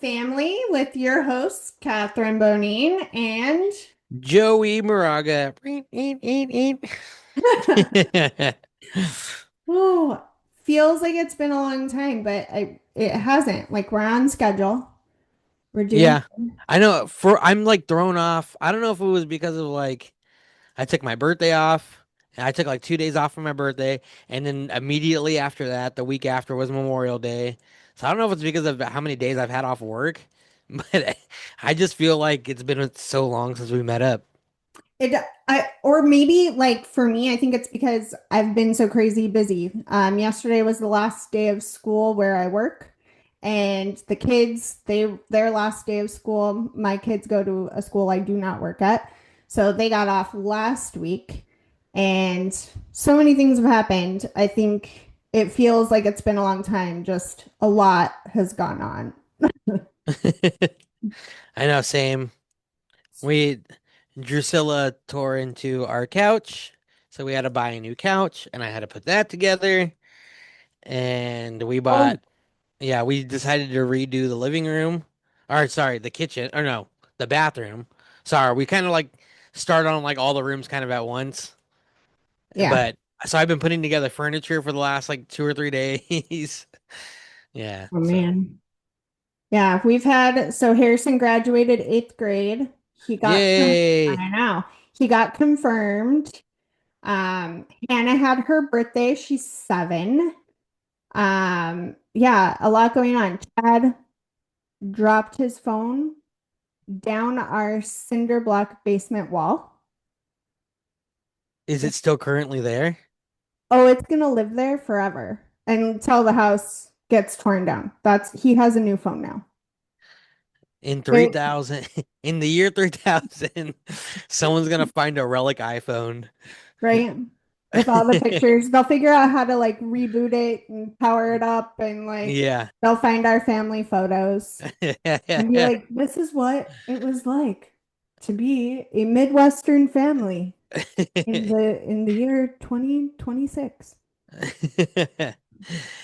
Family with your hosts, Catherine Bonine and Joey Moraga. oh, feels like it's been a long time, but it hasn't. Like we're on schedule. We're doing Yeah. I know I'm like thrown off. I don't know if it was because of like I took my birthday off. And I took like 2 days off for my birthday, and then immediately after that, the week after was Memorial Day. So I don't know if it's because of how many days I've had off work, but I just feel like it's been so long since we met up. it. Or maybe like for me, I think it's because I've been so crazy busy. Yesterday was the last day of school where I work, and the kids, their last day of school. My kids go to a school I do not work at, so they got off last week, and so many things have happened. I think it feels like it's been a long time. Just a lot has gone on. I know, same. We Drusilla tore into our couch, so we had to buy a new couch, and I had to put that together. And we Oh, bought, yeah, we decided to redo the living room, or sorry, the kitchen, or no, the bathroom. Sorry, we kind of like started on like all the rooms kind of at once. yeah. But so I've been putting together furniture for the last like 2 or 3 days. Yeah, Oh so man. Yeah, we've had so Harrison graduated eighth grade. yay! I know. He got confirmed. Hannah had her birthday. She's 7. Yeah, a lot going on. Chad dropped his phone down our cinder block basement wall. Is it still currently there? Oh, it's gonna live there forever until the house gets torn down. He has a new phone now. In It, 3000, in the year 3000, someone's gonna find a relic iPhone. right? With all the pictures. They'll figure out how to like reboot it and power it up and like Yeah. they'll find our family photos and be like, this is what it was like to be a Midwestern family in the year 2026.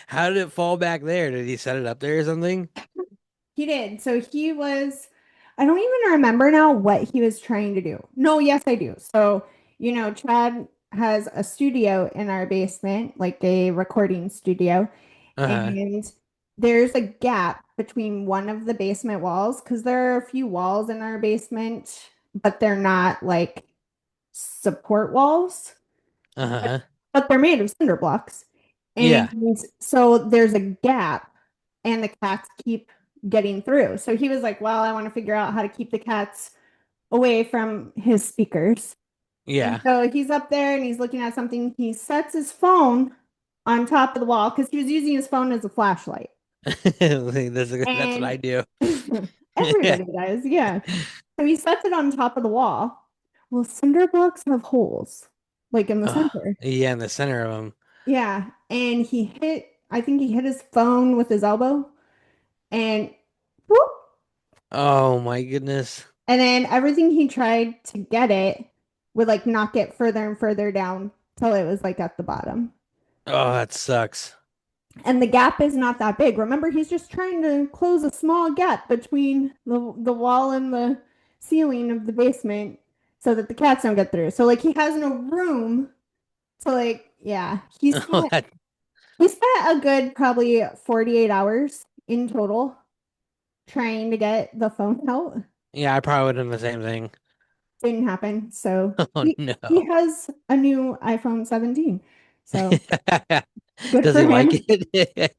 How did it fall back there? Did he set it up there or something? He did. So he was, I don't even remember now what he was trying to do. No, yes, I do. So, Chad has a studio in our basement, like a recording studio, Uh-huh. and there's a gap between one of the basement walls because there are a few walls in our basement, but they're not like support walls, but, Uh-huh. but they're made of cinder blocks. Yeah. And so there's a gap and the cats keep getting through. So he was like, well, I want to figure out how to keep the cats away from his speakers. And Yeah. so he's up there and he's looking at something. He sets his phone on top of the wall because he was using his phone as a flashlight. That's what I And do. everybody does, yeah. So he sets it on top of the wall. Well, cinder blocks have holes, like in the Oh, center. yeah, in the center of them. Yeah. And I think he hit his phone with his elbow and whoop. Oh my goodness. And then everything he tried to get it would like knock it further and further down till it was like at the bottom. Oh, that sucks. And the gap is not that big. Remember, he's just trying to close a small gap between the wall and the ceiling of the basement so that the cats don't get through. So like he has no room to like yeah, Oh, that he spent a good probably 48 hours in total trying to get the phone out. yeah, I probably would have done the same thing. Didn't happen. So Oh he no. has a new iPhone 17. So good Does for he like him. it?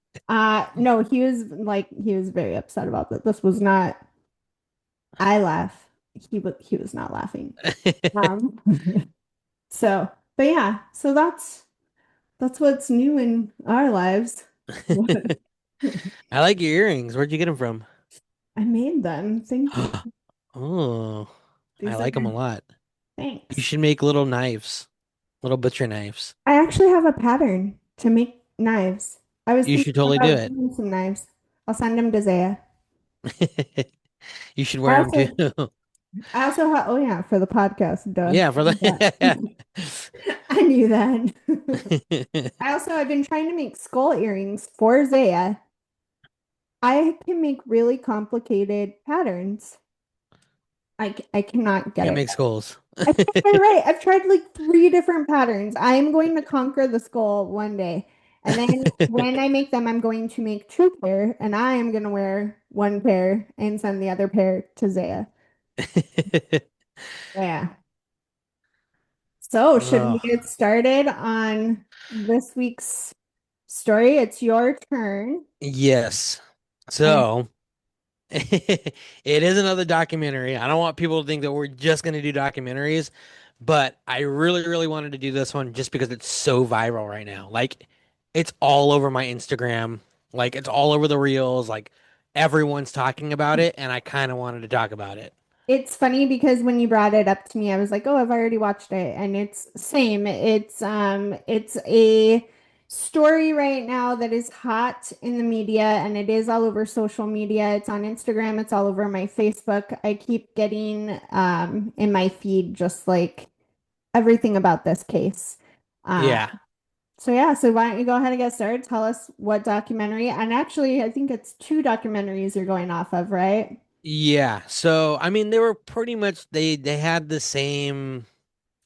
No, he was very upset about that. This was not I laugh. He was not laughing. Um so but yeah, so that's what's new in our lives. I like your earrings. Where'd you get them from? I made them. Thank you. Oh, I These are like them a lot. You thanks. should make little knives, little butcher knives. I actually have a pattern to make knives. I was You thinking should totally do about it. doing some knives. I'll send them to Zaya. You should I wear them also too. I also have, oh yeah, for the podcast, duh. Yeah, for the I knew that. I've been trying to make skull earrings for Zaya, I can make really complicated patterns. I cannot get Can't it. make skulls. I think you're right. I've tried like three different patterns. I am going to conquer the skull one day. And then when I make them, I'm going to make two pair, and I am going to wear one pair and send the other pair to Zaya. Yeah. So, should we Oh, get started on this week's story? It's your turn. yes. And So, it is another documentary. I don't want people to think that we're just going to do documentaries, but I really, really wanted to do this one just because it's so viral right now. Like, it's all over my Instagram. Like, it's all over the reels. Like, everyone's talking about it, and I kind of wanted to talk about it. it's funny because when you brought it up to me, I was like, "Oh, I've already watched it." And it's same. It's a story right now that is hot in the media and it is all over social media. It's on Instagram, it's all over my Facebook. I keep getting in my feed just like everything about this case. Uh, Yeah. so yeah, so why don't you go ahead and get started? Tell us what documentary, and actually I think it's two documentaries you're going off of, right? Yeah. So, I mean, they were pretty much they had the same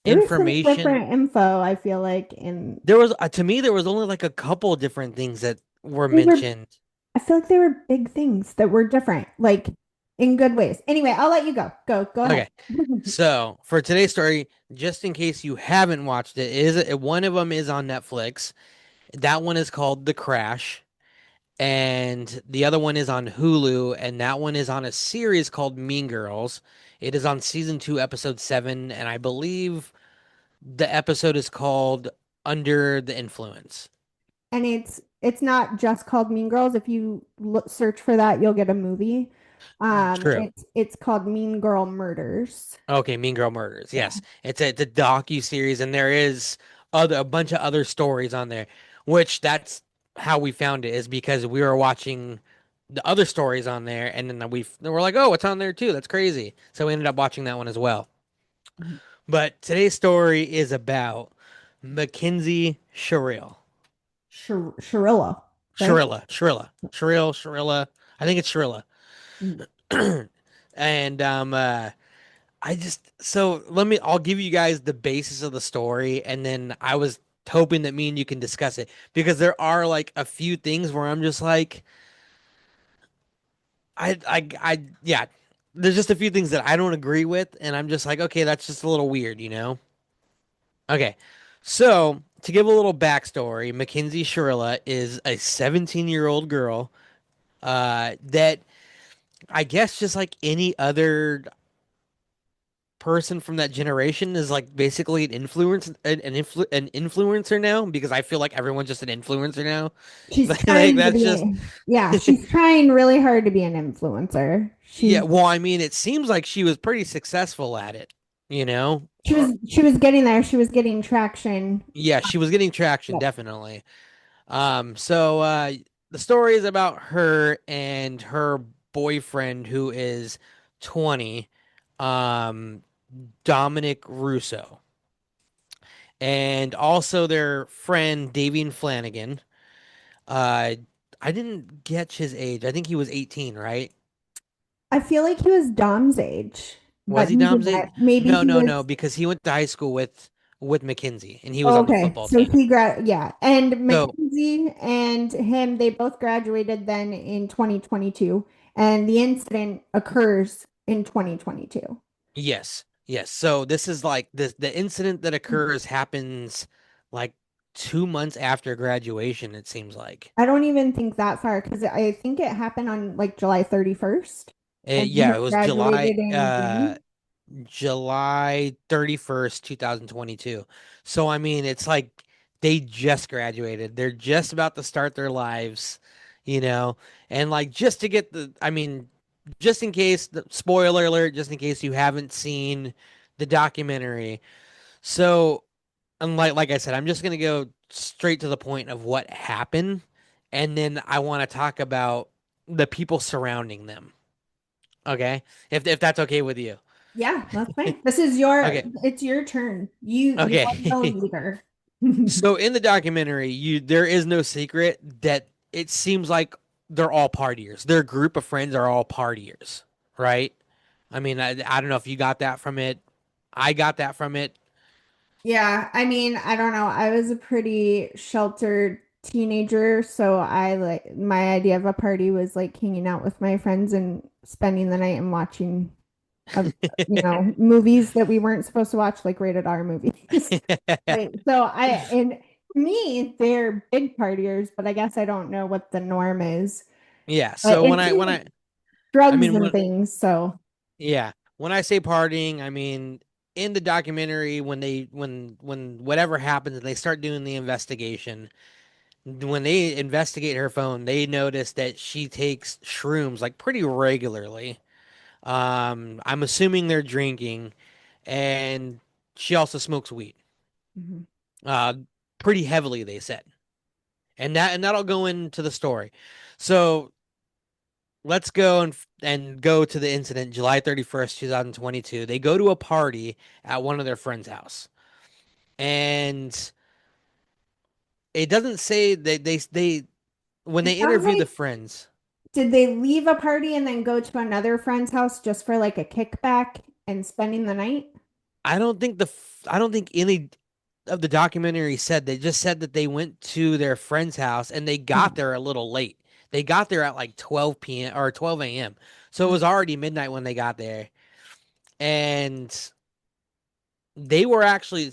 There was some information. different info, I feel like, in There was to me there was only like a couple different things that were they were mentioned. I feel like they were big things that were different, like in good ways. Anyway, I'll let you go. Go ahead. Okay. So, for today's story, just in case you haven't watched it, one of them is on Netflix. That one is called The Crash, and the other one is on Hulu, and that one is on a series called Mean Girls. It is on season 2, episode 7, and I believe the episode is called Under the Influence. And it's not just called Mean Girls. If you look, search for that, you'll get a movie. True. It's called Mean Girl Murders. Okay, Mean Girl Murders. Yeah. Yes, it's a docu series, and there is a bunch of other stories on there, which that's how we found it is because we were watching the other stories on there, and then we're like, oh, it's on there too. That's crazy. So we ended up watching that one as well. But today's story is about Mackenzie Shirilla. Shirilla, right? Shirilla. I think it's Shirilla. Mm. And I just so let me I'll give you guys the basis of the story and then I was hoping that me and you can discuss it because there are like a few things where I'm just like yeah, there's just a few things that I don't agree with and I'm just like okay, that's just a little weird, you know? Okay. So, to give a little backstory, Mackenzie Shirilla is a 17-year-old girl that I guess just like any other person from that generation is like basically an influencer now because I feel like everyone's just an influencer now. She's Like trying to that's just be, yeah, she's trying really hard to be an influencer. yeah, well I mean it seems like she was pretty successful at it, you know? She was getting there. She was getting traction. Yeah, she was getting traction Yep. definitely. So the story is about her and her boyfriend who is 20, um Dominic Russo. And also their friend Davian Flanagan. Uh, I didn't catch his age. I think he was 18, right? I feel like he was Dom's age, Was but he he Dom's didn't. age? Maybe No, he no, no, was. because he went to high school with Mackenzie and he was Oh, on the okay, football so team. yeah, and So, Mackenzie and him, they both graduated then in 2022, and the incident occurs in 2022. yes. Yes. So this is like this the incident that occurs happens like 2 months after graduation, it seems like. I don't even think that far because I think it happened on like July 31st, and he Yeah, had it was graduated in June. July 31st, 2022. So, I mean, it's like they just graduated. They're just about to start their lives, you know? And like just to get I mean, just in case, spoiler alert, just in case you haven't seen the documentary. So, like I said, I'm just gonna go straight to the point of what happened, and then I want to talk about the people surrounding them. Okay? If that's okay with you. Yeah, that's fine. Okay. It's your turn. You are the Okay. leader. So in the documentary, you there is no secret that it seems like they're all partiers. Their group of friends are all partiers, right? I mean, I don't know if you got that from it. I got that from it. Yeah, I mean, I don't know. I was a pretty sheltered teenager, so I like my idea of a party was like hanging out with my friends and spending the night and watching movies that we weren't supposed to watch, like rated R movies. Right. So and to me, they're big partiers, but I guess I don't know what the norm is. Yeah. But So it when seems I I drugs mean and things, so yeah, when I say partying, I mean in the documentary when whatever happens and they start doing the investigation, when they investigate her phone, they notice that she takes shrooms like pretty regularly. I'm assuming they're drinking, and she also smokes weed. mhm. Uh, pretty heavily, they said, and that'll go into the story. So let's go and go to the incident, July 31st, 2022. They go to a party at one of their friends' house, and it doesn't say they when It they sounds interview the like friends. did they leave a party and then go to another friend's house just for like a kickback and spending the night? I don't think any of the documentary said. They just said that they went to their friend's house and they got Oh. there a little late. They got there at like 12 p.m. or 12 a.m. So it Oh. was already midnight when they got there. And they were actually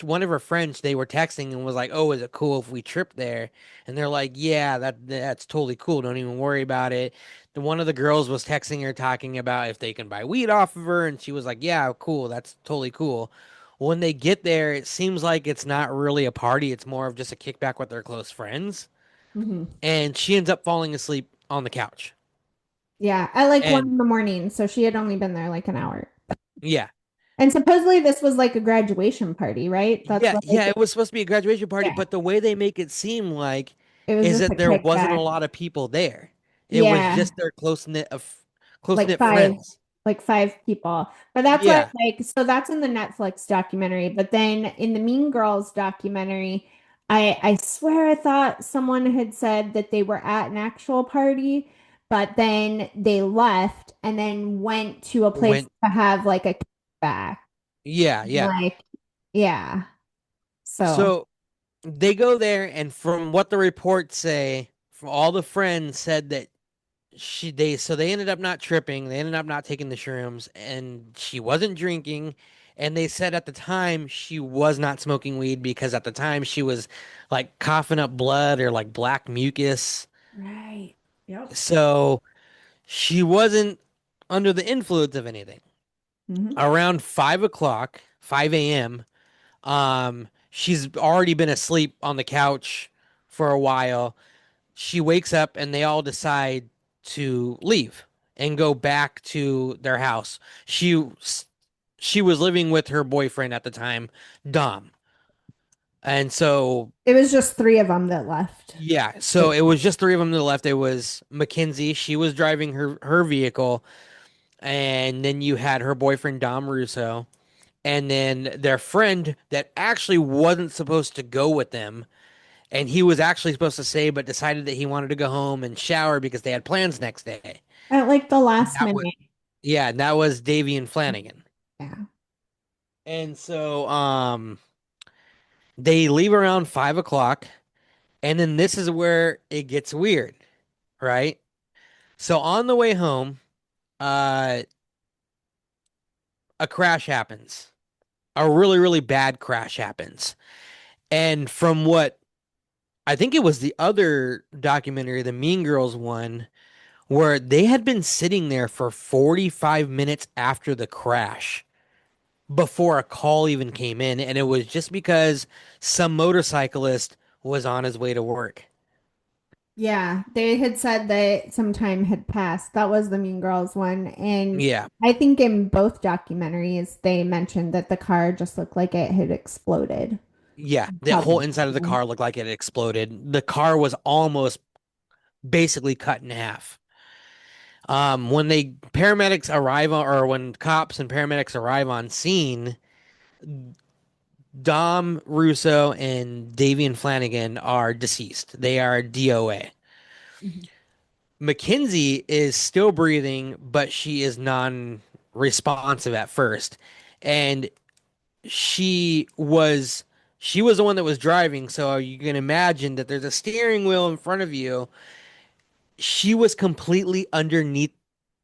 one of her friends, they were texting and was like, "Oh, is it cool if we trip there?" And they're like, "Yeah, that's totally cool. Don't even worry about it." The one of the girls was texting her talking about if they can buy weed off of her, and she was like, "Yeah, cool. That's totally cool." When they get there, it seems like it's not really a party. It's more of just a kickback with their close friends. Mhm. And she ends up falling asleep on the couch. Yeah, at like one And in the morning, so she had only been there like an hour. yeah, And supposedly this was like a graduation party, right? That's Yeah, what yeah, it was supposed to be a graduation party, yeah, but the way they make it seem like it was is just a that there wasn't a kickback. lot of people there. It was Yeah, just their close like knit five friends. like five people. But that's what Yeah, like so that's in the Netflix documentary. But then in the Mean Girls documentary, I swear I thought someone had said that they were at an actual party, but then they left and then went to a place went. to have like a kickback. Yeah, yeah. Like, yeah. So So they go there, and from what the reports say, from all the friends said that they ended up not tripping. They ended up not taking the shrooms, and she wasn't drinking. And they said at the time she was not smoking weed because at the time she was like coughing up blood or like black mucus. right. Yep. So she wasn't under the influence of anything. Hmm. Around 5 o'clock, 5 a.m., she's already been asleep on the couch for a while. She wakes up and they all decide to leave and go back to their house. She was living with her boyfriend at the time, Dom. And so It was just three of them that left. yeah, so it was just three of them to the left. It was Mackenzie, she was driving her vehicle, and then you had her boyfriend Dom Russo, and then their friend that actually wasn't supposed to go with them, and he was actually supposed to stay, but decided that he wanted to go home and shower because they had plans next day. At like the last That was minute. yeah, and that was Davy and Flanagan. Yeah. And so they leave around 5 o'clock, and then this is where it gets weird, right? So on the way home, uh a crash happens. A really, really bad crash happens. And from what I think it was the other documentary, the Mean Girls one, where they had been sitting there for 45 minutes after the crash before a call even came in. And it was just because some motorcyclist was on his way to work. Yeah, they had said that some time had passed. That was the Mean Girls one. And Yeah. I think in both documentaries, they mentioned that the car just looked like it had exploded. Yeah. The whole Probably. inside of the car looked like it had exploded. The car was almost basically cut in half. When they paramedics arrive on, or when cops and paramedics arrive on scene, Dom Russo and Davian Flanagan are deceased. They are DOA. Mhm. Mackenzie is still breathing, but she is non-responsive at first. And she was she was the one that was driving, so you can imagine that there's a steering wheel in front of you. She was completely underneath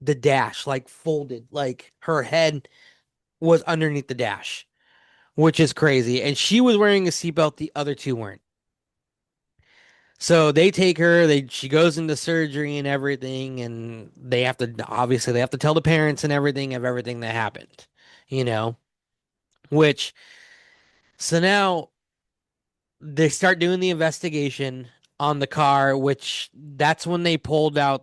the dash, like folded, like her head was underneath the dash, which is crazy. And she was wearing a seatbelt, the other two weren't. So they take her, she goes into surgery and everything, and they have to obviously they have to tell the parents and everything of everything that happened, you know, which so now they start doing the investigation on the car, which that's when they pulled out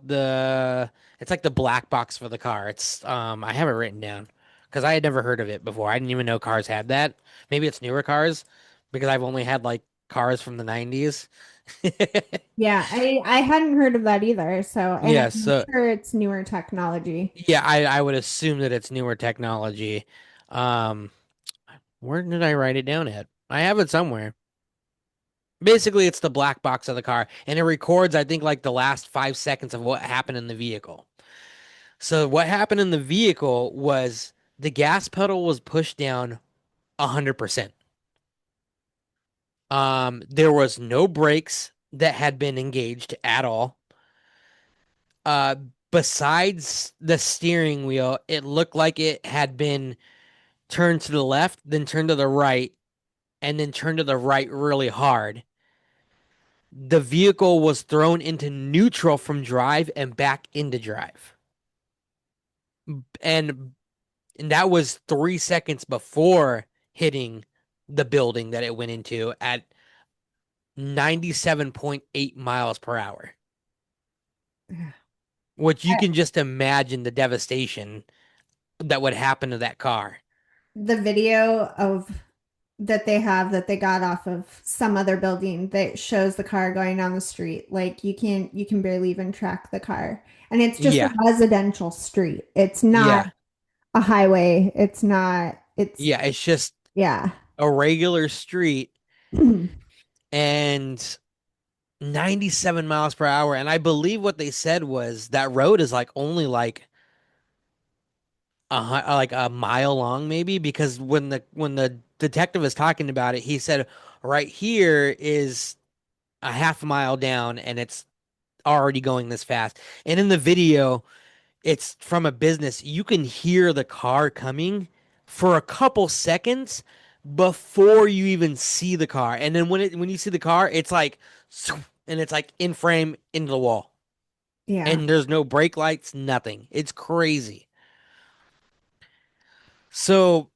it's like the black box for the car. It's I have it written down because I had never heard of it before. I didn't even know cars had that. Maybe it's newer cars because I've only had like cars from the 90s. Yeah, I hadn't heard of that either. So, and Yeah, I'm so sure it's newer technology. yeah, I would assume that it's newer technology. Um, where did I write it down at? I have it somewhere. Basically, it's the black box of the car, and it records, I think, like the last 5 seconds of what happened in the vehicle. So, what happened in the vehicle was the gas pedal was pushed down 100%. There was no brakes that had been engaged at all. Uh, Besides the steering wheel, it looked like it had been turned to the left, then turned to the right, and then turned to the right really hard. The vehicle was thrown into neutral from drive and back into drive. And and that was 3 seconds before hitting the building that it went into at 97.8 miles per hour, which you I- can just imagine the devastation that would happen to that car. The video of that they have that they got off of some other building that shows the car going down the street. Like you can barely even track the car. And it's just a Yeah, residential street. It's not yeah, a highway. It's not, it's, yeah. It's just yeah. a regular street and 97 miles per hour. And I believe what they said was that road is like only like like a mile long, maybe, because when the detective was talking about it, he said right here is a half mile down and it's already going this fast. And in the video, it's from a business. You can hear the car coming for a couple seconds before you even see the car. And then when you see the car, it's like and it's like in frame into the wall. Yeah. And there's no brake lights, nothing. It's crazy. So,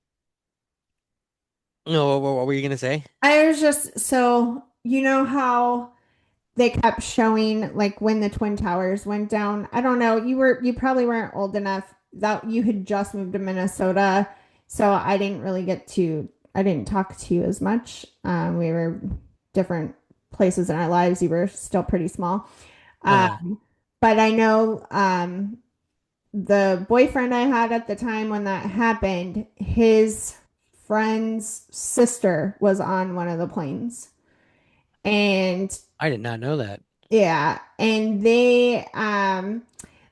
no, what were you gonna say? I was just so you know how they kept showing like when the Twin Towers went down. I don't know. You probably weren't old enough that you had just moved to Minnesota, so I didn't talk to you as much. We were different places in our lives. You were still pretty small. Uh, Um, but I know the boyfriend I had at the time when that happened, his friend's sister was on one of the planes. And I did not know that. yeah, and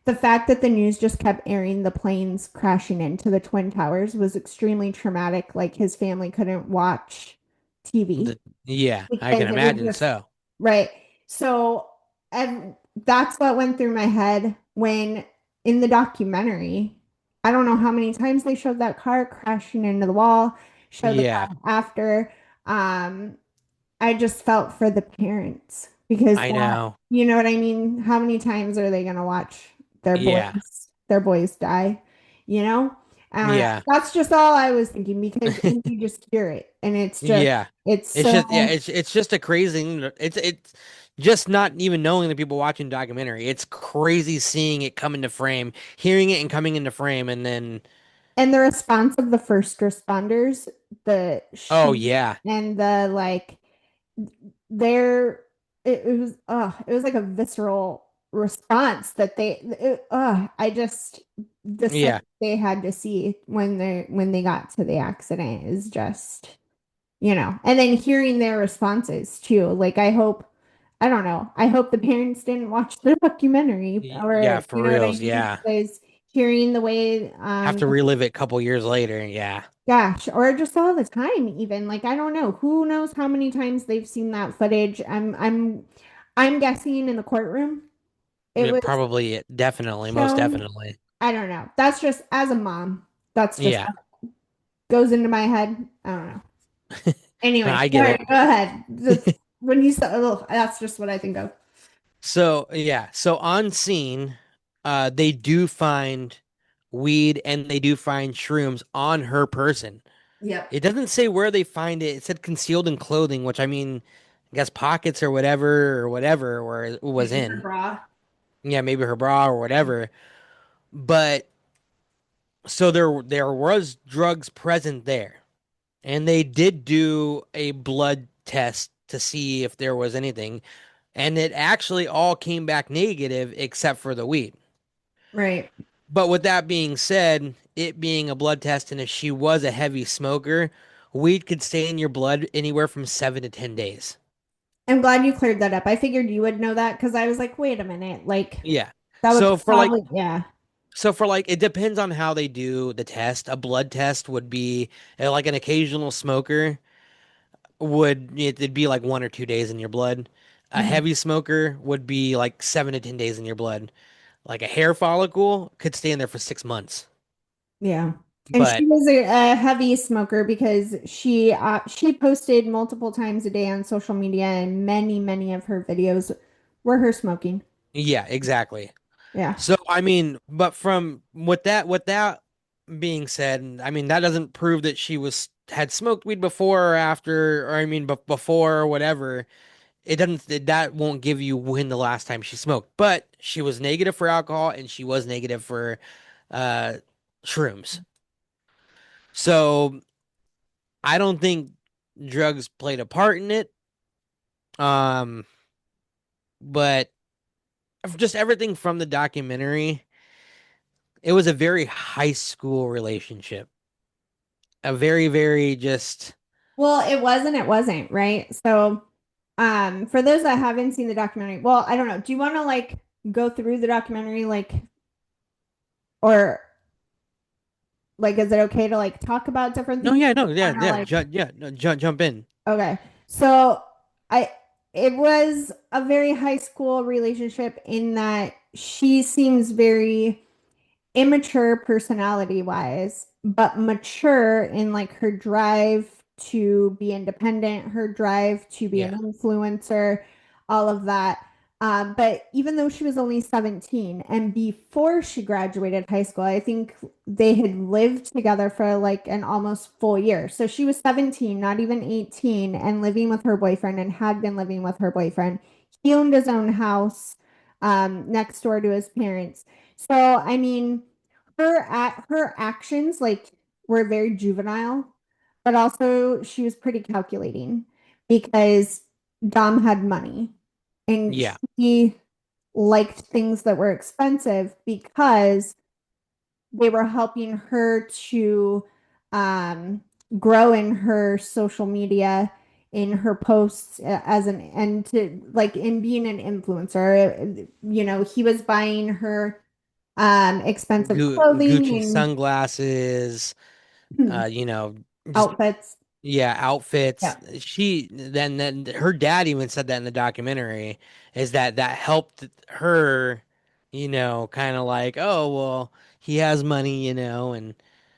the fact that the news just kept airing the planes crashing into the Twin Towers was extremely traumatic. Like his family couldn't watch TV Yeah, I can because it would imagine just, so. right. So, and that's what went through my head when in the documentary, I don't know how many times they showed that car crashing into the wall, showed the Yeah, car after. Um, I just felt for the parents because I that, know. you know what I mean? How many times are they going to watch Yeah, their boys die? You know? yeah, That's just all I was thinking because and you just hear it and yeah. it's It's just yeah, so, it's just a crazy. It's just not even knowing the people watching the documentary. It's crazy seeing it come into frame, hearing it and coming into frame, and then and the response of the first responders, the oh shock yeah, and the like, their it was like a visceral response that I just the sight yeah, they had to see when they got to the accident is just, you know, and then hearing their responses too. Like I don't know. I hope the parents didn't watch the documentary, Yeah, or you for know what I reals. mean? Yeah. Because hearing the way, Have to relive it a couple years later. Yeah. gosh, or just all the time, even like I don't know. Who knows how many times they've seen that footage? I'm guessing in the courtroom it Yeah, was probably, definitely, most shown. definitely. I don't know. That's just as a mom. That's just Yeah. what goes into my head. I don't know. No, Anyway, I get sorry. it. Go ahead. When you said, oh, that's just what I think of. So, yeah. So on scene, they do find weed and they do find shrooms on her person. Yep. It doesn't say where they find it. It said concealed in clothing, which I mean, I guess pockets or whatever where it was Maybe her in. bra. Yeah, maybe her bra or whatever. But so there was drugs present there. And they did do a blood test to see if there was anything. And it actually all came back negative except for the weed. Right. But with that being said, it being a blood test and if she was a heavy smoker, weed could stay in your blood anywhere from 7 to 10 days. I'm glad you cleared that up. I figured you would know that because I was like, wait a minute. Like, Yeah. that would So for like probably, yeah. so for like it depends on how they do the test. A blood test would be like an occasional smoker it'd be like 1 or 2 days in your blood. A Mhm. heavy smoker would be like 7 to 10 days in your blood. Like a hair follicle could stay in there for 6 months. Yeah. And she But was a heavy smoker because she posted multiple times a day on social media, and many of her videos were her smoking. yeah, exactly. Yeah. So I mean, but from with that being said, I mean that doesn't prove that she was had smoked weed before or after, or I mean, before or whatever. It doesn't that won't give you when the last time she smoked. But she was negative for alcohol and she was negative for uh shrooms. So I don't think drugs played a part in it. Um, but just everything from the documentary, it was a very high school relationship. A very, very just Well, it wasn't, right? So, for those that haven't seen the documentary, well, I don't know. Do you want to like go through the documentary, like, or like, is it okay to like talk about different no, things? yeah, no, yeah, Want to yeah, like, yeah, no, jump in. okay. So, I, it was a very high school relationship in that she seems very immature personality wise, but mature in like her drive to be independent, her drive to be an Yeah, influencer, all of that. But even though she was only 17 and before she graduated high school, I think they had lived together for like an almost full year. So she was 17, not even 18, and living with her boyfriend and had been living with her boyfriend. He owned his own house next door to his parents. So, I mean, her actions like were very juvenile, but also she was pretty calculating because Dom had money and yeah, she liked things that were expensive because they were helping her to um, grow in her social media, in her posts as an and to like in being an influencer. You know, he was buying her expensive Gucci clothing sunglasses, and you know, just outfits. yeah, outfits. Yeah. Then her dad even said that in the documentary is that helped her, kind of like, oh, well, he has money, and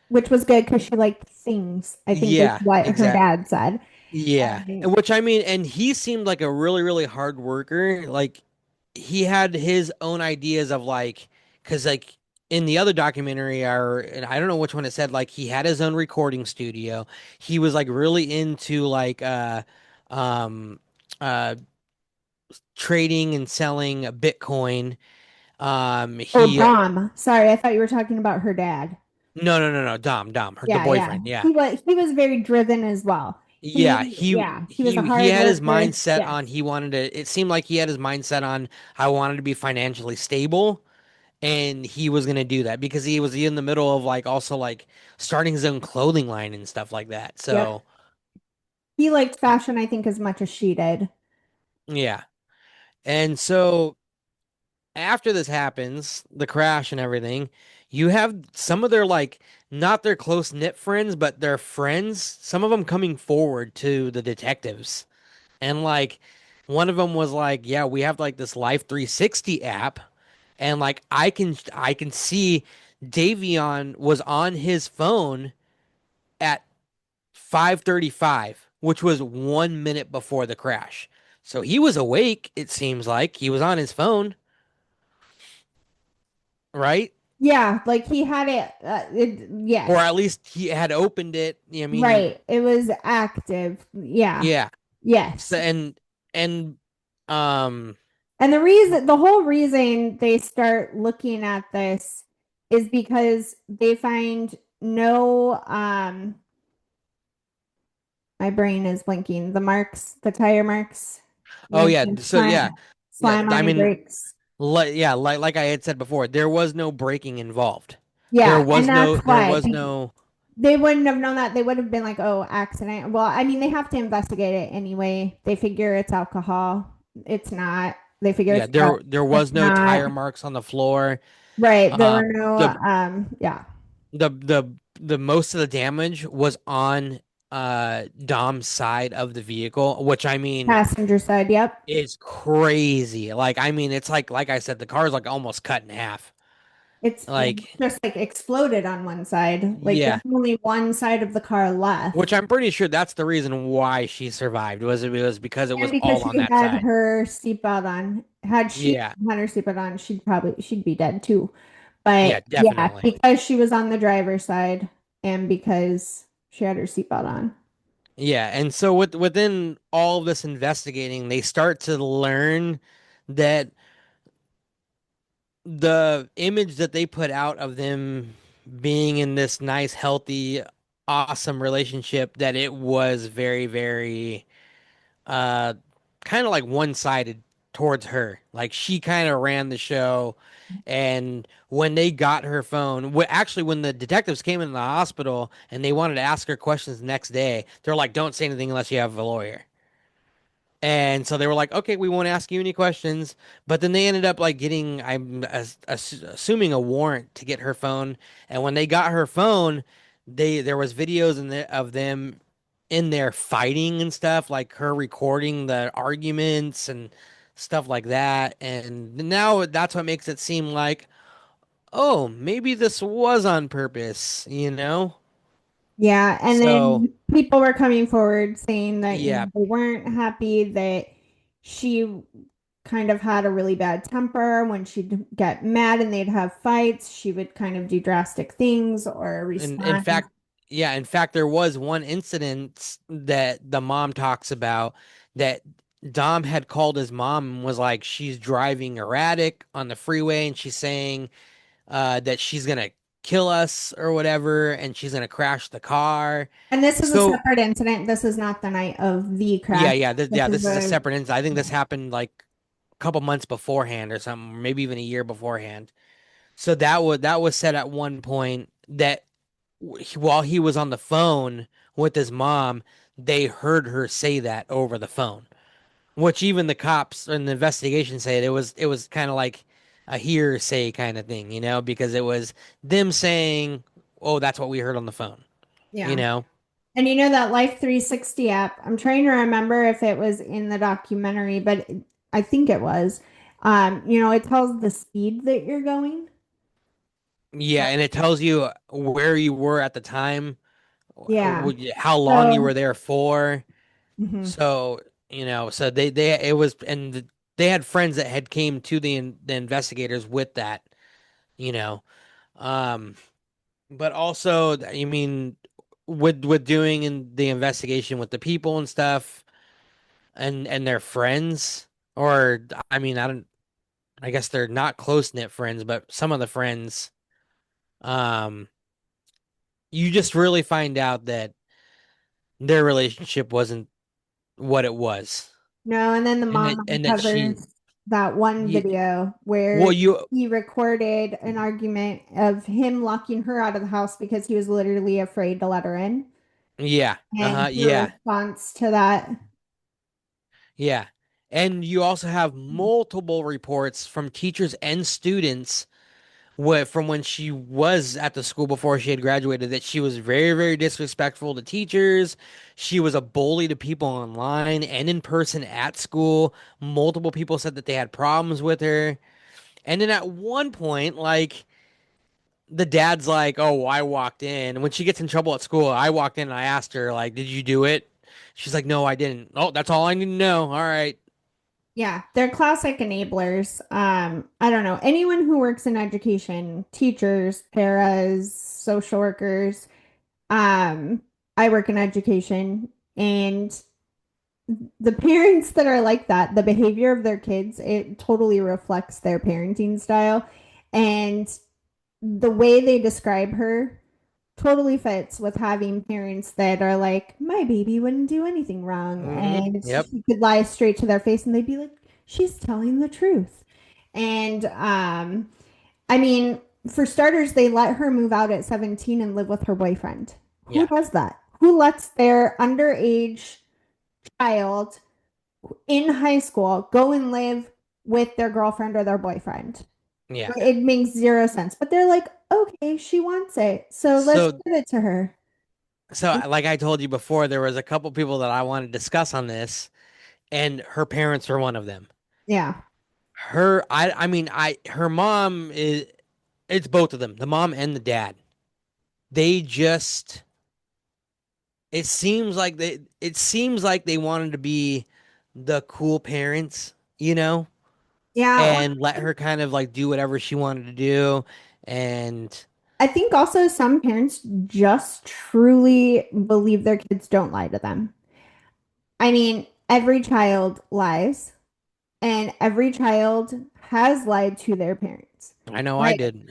Which was good because she liked things, I think is yeah, what her exact. dad said. Yeah. And And which I mean, and he seemed like a really, really hard worker. Like he had his own ideas of like, because like in the other documentary, or and I don't know which one it said, like he had his own recording studio. He was like really into like um uh trading and selling Bitcoin. or He Dom. Sorry, I thought you were talking about her dad. no, Dom, the Yeah, yeah. boyfriend. Yeah. He was very driven as well. Yeah, He was a he hard had his worker. mindset Yes. on he wanted to it seemed like he had his mindset on I wanted to be financially stable and he was going to do that because he was in the middle of like also like starting his own clothing line and stuff like that. Yep. So, He liked fashion, I think, as much as she did. yeah. And so after this happens, the crash and everything, you have some of their like not their close knit friends, but their friends, some of them coming forward to the detectives. And like one of them was like, "Yeah, we have like this Life 360 app and like I can see Davion was on his phone at 5:35, which was 1 minute before the crash. So he was awake, it seems like. He was on his phone, right? Yeah, like he had it, Or yes, at least he had opened it. I mean, right. It was active. Yeah, yeah. So yes. and um And the whole reason they start looking at this is because they find no, my brain is blinking. The marks, the tire marks, oh when yeah, they so yeah. Yeah, slam on I your mean, brakes. like I had said before, there was no braking involved. There Yeah, and was that's no there why was no they wouldn't have known that. They would have been like, "Oh, accident." Well, I mean, they have to investigate it anyway. They figure it's alcohol. It's not. They figure yeah, it's drugs. there It's was no not. tire marks on the floor. Right. There were Um no. the Yeah. the most of the damage was on Dom's side of the vehicle, which I mean Passenger side. Yep. is crazy. Like I mean it's like I said, the car's like almost cut in half. It's Like just like exploded on one side. Like there's yeah. only one side of the car Which left. I'm pretty sure that's the reason why she survived was it was because it And was because all on she that had side. her seatbelt on. Had she Yeah. had her seatbelt on, she'd be dead too. Yeah, But yeah, definitely. because she was on the driver's side and because she had her seatbelt on. Yeah, and so within all of this investigating, they start to learn that the image that they put out of them being in this nice, healthy, awesome relationship, that it was very, very uh kind of like one-sided towards her. Like she kind of ran the show. And when they got her phone, actually, when the detectives came in the hospital and they wanted to ask her questions the next day, they're like, "Don't say anything unless you have a lawyer." And so they were like, "Okay, we won't ask you any questions." But then they ended up like getting, assuming a warrant to get her phone. And when they got her phone, there was videos of them in there fighting and stuff, like her recording the arguments and stuff like that. And now that's what makes it seem like, oh, maybe this was on purpose, you know? Yeah, and So then people were coming forward saying that, yeah. they weren't happy that she kind of had a really bad temper. When she'd get mad and they'd have fights, she would kind of do drastic things or In respond. fact, yeah, in fact, there was one incident that the mom talks about that Dom had called his mom and was like, she's driving erratic on the freeway and she's saying that she's gonna kill us or whatever, and she's gonna crash the car. And this is a So separate incident. This is not the night of the yeah, crash. This yeah, is this is a a separate incident. I think this happened like a couple months beforehand or something, or maybe even a year beforehand. So that was said at one point that while he was on the phone with his mom, they heard her say that over the phone, which even the cops in the investigation said it was kind of like a hearsay kind of thing, because it was them saying, "Oh, that's what we heard on the phone," you yeah. know. And you know that Life 360 app, I'm trying to remember if it was in the documentary, but I think it was. It tells the speed that you're going. Yeah, and it tells you where you were at the time, Yeah. how long you So, were there for. mhm. So, so they it was and they had friends that had came to the investigators with that, you know. Um, but also, I mean, with doing in the investigation with the people and stuff and their friends, or I mean, I guess they're not close-knit friends, but some of the friends, um, you just really find out that their relationship wasn't what it was. No, and then the And that mom and that she uncovers that one you, video well where you he recorded an argument of him locking her out of the house because he was literally afraid to let her in. yeah, And her yeah, response to that, yeah. And you also have multiple reports from teachers and students from when she was at the school before she had graduated that she was very, very disrespectful to teachers. She was a bully to people online and in person at school. Multiple people said that they had problems with her. And then at one point, like, the dad's like, "Oh, I walked in." When she gets in trouble at school, I walked in and I asked her, like, "Did you do it?" She's like, "No, I didn't." Oh, that's all I need to know. All right. Yeah, they're classic enablers. I don't know. Anyone who works in education, teachers, paras, social workers, um, I work in education, and the parents that are like that, the behavior of their kids, it totally reflects their parenting style. And the way they describe her totally fits with having parents that are like, my baby wouldn't do anything wrong. And Yep. you could lie straight to their face and they'd be like, she's telling the truth. And I mean, for starters, they let her move out at 17 and live with her boyfriend. Who Yeah. does that? Who lets their underage child in high school go and live with their girlfriend or their boyfriend? Yeah. It makes zero sense. But they're like, okay, she wants it. So let's So, give it to her. like I told you before, there was a couple people that I want to discuss on this, and her parents are one of them. Yeah. I mean, her mom is, it's both of them, the mom and the dad. They just, it seems like they wanted to be the cool parents, Yeah. Well, and let her kind of like do whatever she wanted to do. And I think also some parents just truly believe their kids don't lie to them. I mean, every child lies, and every child has lied to their parents. I know I Like did.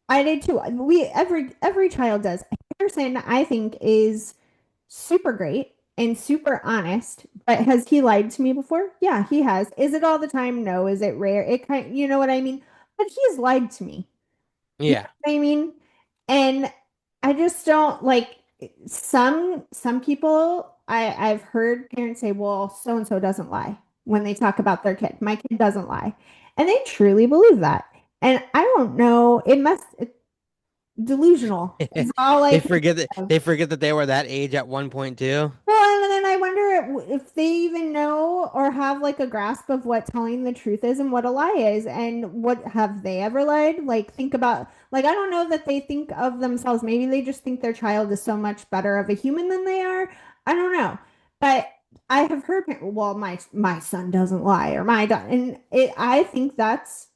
I did too. We every child does. Harrison, I think, is super great and super honest. But has he lied to me before? Yeah, he has. Is it all the time? No. Is it rare? It kind, you know what I mean? But he's lied to me. You know Yeah. what I mean? And I just don't like some people I've heard parents say, well, so and so doesn't lie when they talk about their kid. My kid doesn't lie. And they truly believe that. And I don't know, it's delusional is all I can think of. They forget that they were that age at one point too. Well, and then I wonder if they even know or have like a grasp of what telling the truth is and what a lie is, and what have they ever lied? Like, think about, like, I don't know that they think of themselves. Maybe they just think their child is so much better of a human than they are. I don't know. But I have heard, well, my son doesn't lie, or my daughter, and I think that's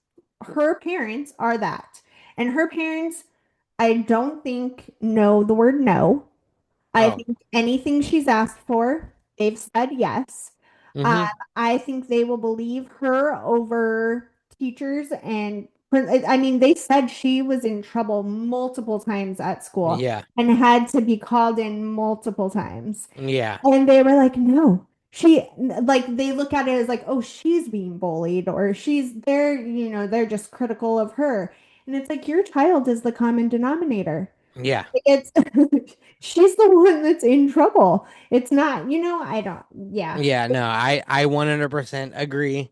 her parents are that. And her parents, I don't think know the word no. I Oh. think anything she's asked for, they've said yes. Um, Hmm. I think they will believe her over teachers and I mean, they said she was in trouble multiple times at school Yeah. and had to be called in multiple times. Yeah. And they were like, no, like, they look at it as like, oh, she's being bullied or they're just critical of her. And it's like, your child is the common denominator. Yeah. It's she's the one that's in trouble. It's not, I don't, yeah. Yeah, no, I 100% agree.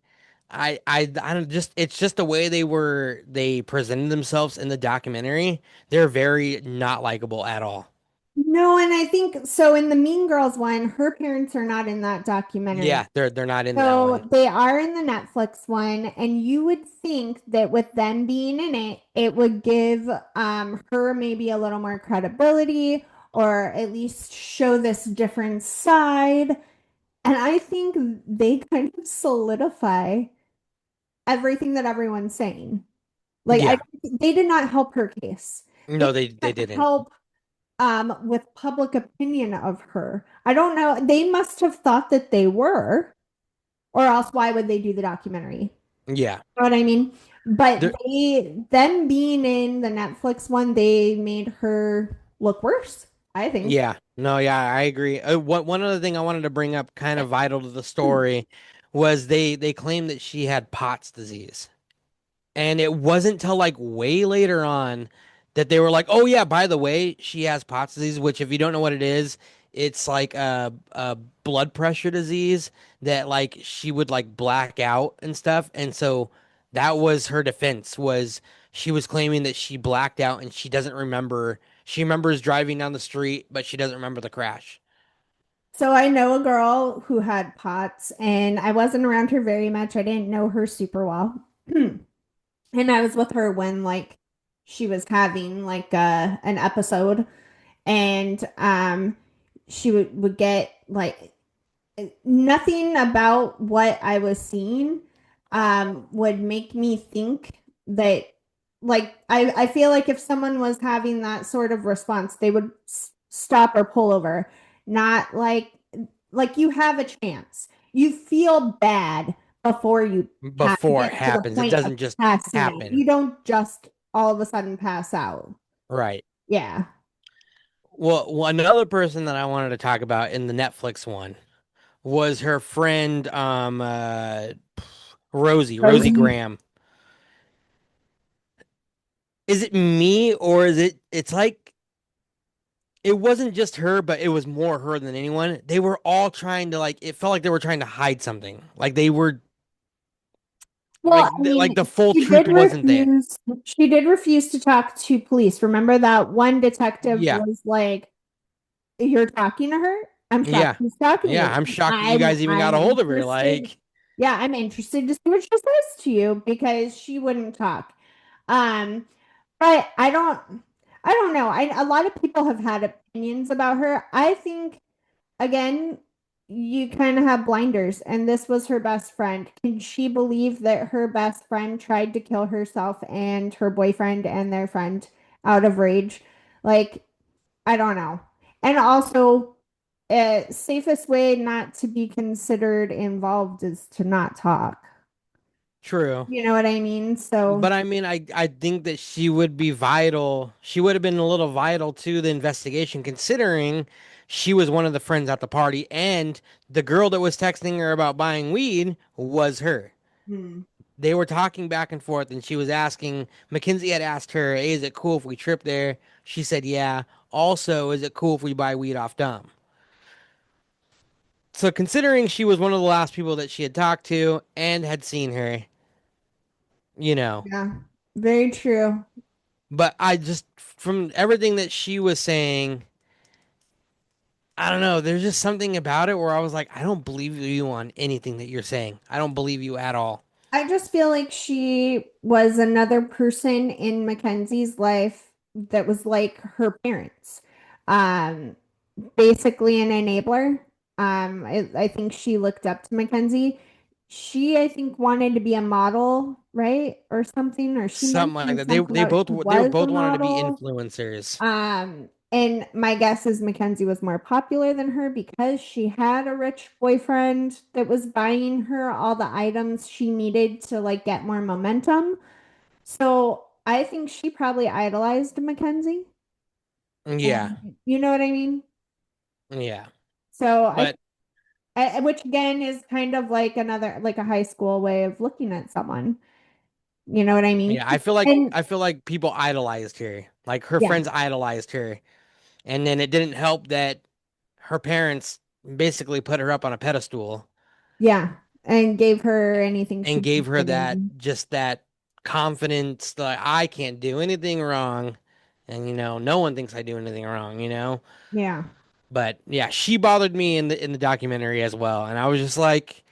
I don't just it's just the way they presented themselves in the documentary. They're very not likable at all. No, and I think so in the Mean Girls one, her parents are not in that documentary. Yeah, they're not in that one. So they are in the Netflix one, and you would think that with them being in it, it would give her maybe a little more credibility or at least show this different side. And I think they kind of solidify everything that everyone's saying. Like Yeah. they did not help her case. They No, they didn't didn't. help with public opinion of her. I don't know. They must have thought that they were, or else why would they do the documentary? Yeah. You know what I mean? But There, them being in the Netflix one, they made her look worse, I think. yeah. No, yeah, I agree. One other thing I wanted to bring up kind of vital to the story was they claimed that she had Pott's disease. And it wasn't till like way later on that they were like, "Oh yeah, by the way, she has Pott's disease," which if you don't know what it is, it's like a blood pressure disease that like she would like black out and stuff. And so that was her defense was she was claiming that she blacked out and she doesn't remember. She remembers driving down the street, but she doesn't remember the crash. So I know a girl who had POTS, and I wasn't around her very much. I didn't know her super well. And I was with her when like she was having like an episode, and she would get like nothing about what I was seeing would make me think that like I feel like if someone was having that sort of response, they would stop or pull over, not like you have a chance. You feel bad before you Before it get to the happens. It point of doesn't just passing out. happen. You don't just all of a sudden pass out. Right. Yeah. Well, another person that I wanted to talk about in the Netflix one was her friend Rosie Rosie. Graham. Is it me or is it's like it wasn't just her, but it was more her than anyone. They were all trying to like it felt like they were trying to hide something. Like they were Well, I like the mean, full truth wasn't there. she did refuse to talk to police. Remember that one detective Yeah. was like, "You're talking to her? I'm shocked Yeah. she's talking to Yeah, you. I'm shocked that you guys even got I'm a hold of her. interested. Like, Yeah, I'm interested to see what she says to you because she wouldn't talk." Um, but I don't know. A lot of people have had opinions about her. I think again, you kind of have blinders, and this was her best friend. Can she believe that her best friend tried to kill herself and her boyfriend and their friend out of rage? Like, I don't know. And also, safest way not to be considered involved is to not talk. true. You know what I mean? So, But I mean, I think that she would be vital. She would have been a little vital to the investigation, considering she was one of the friends at the party, and the girl that was texting her about buying weed was her. hmm, They were talking back and forth, and she was asking. Mackenzie had asked her, "Hey, is it cool if we trip there?" She said, "Yeah." Also, is it cool if we buy weed off Dom? So, considering she was one of the last people that she had talked to and had seen her, you know. yeah, very true. But I just, from everything that she was saying, I don't know. There's just something about it where I was like, I don't believe you on anything that you're saying. I don't believe you at all. I just feel like she was another person in Mackenzie's life that was like her parents. Um, Basically an enabler. I think she looked up to Mackenzie. She, I think, wanted to be a model, right? Or something, or she Something like mentioned that. something about she They was a both wanted to be model. influencers. And my guess is Mackenzie was more popular than her because she had a rich boyfriend that was buying her all the items she needed to like get more momentum. So I think she probably idolized Mackenzie. Yeah, And you know what I mean? yeah. So But which again is kind of like another like a high school way of looking at someone. You know what I mean? yeah, And I feel like people idolized her. Like her yeah, friends idolized her. And then it didn't help that her parents basically put her up on a pedestal yeah, and gave her anything she and gave her wanted. that And just that confidence that I can't do anything wrong. And no one thinks I do anything wrong. yeah. But yeah, she bothered me in the documentary as well. And I was just like,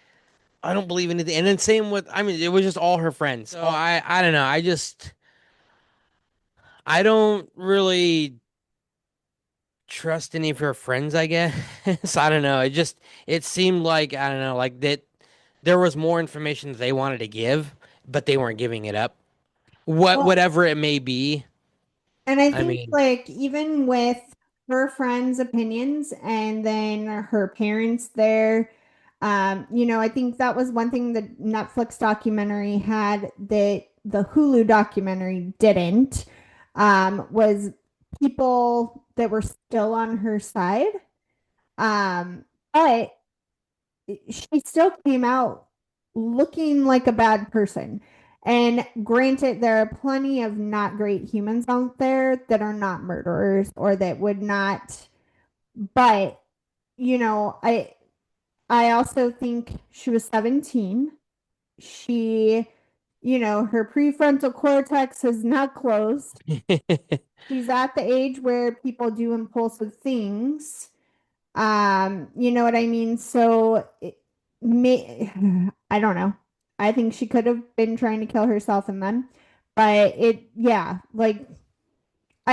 I don't believe anything. And then same with I mean, it was just all her friends. So I don't know. I don't really trust any of her friends, I guess. I don't know. It seemed like I don't know, like that there was more information that they wanted to give, but they weren't giving it up. Well, Whatever it may be. and I I think mean, like even with her friends' opinions and then her parents there, I think that was one thing the Netflix documentary had that the Hulu documentary didn't, was people that were still on her side. But she still came out looking like a bad person. And granted, there are plenty of not great humans out there that are not murderers or that would not. But you know, I also think she was 17. She, her prefrontal cortex is not closed. She's at the age where people do impulsive things. You know what I mean? So may, I don't know. I think she could have been trying to kill herself and then, but yeah, like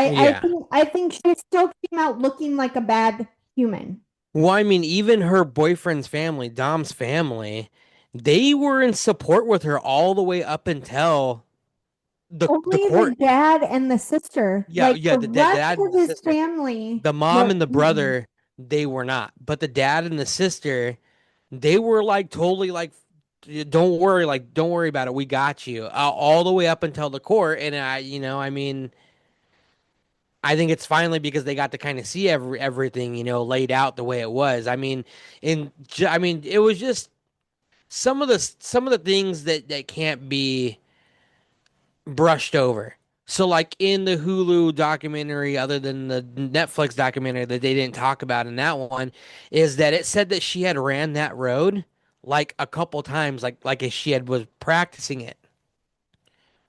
Yeah. I think she still came out looking like a bad human. Well, I mean, even her boyfriend's family, Dom's family, they were in support with her all the way up until the Only the court. dad and the sister, Yeah, like yeah, the the rest dad and of the his sister. family The mom were, and the mm-mm. brother, they were not. But the dad and the sister, they were like totally like, don't worry about it. We got you. All the way up until the court. And I mean, I think it's finally because they got to kind of see everything, laid out the way it was. I mean, I mean, it was just some of the things that can't be brushed over. So like in the Hulu documentary, other than the Netflix documentary that they didn't talk about in that one, is that it said that she had ran that road like a couple times, like as she had was practicing it,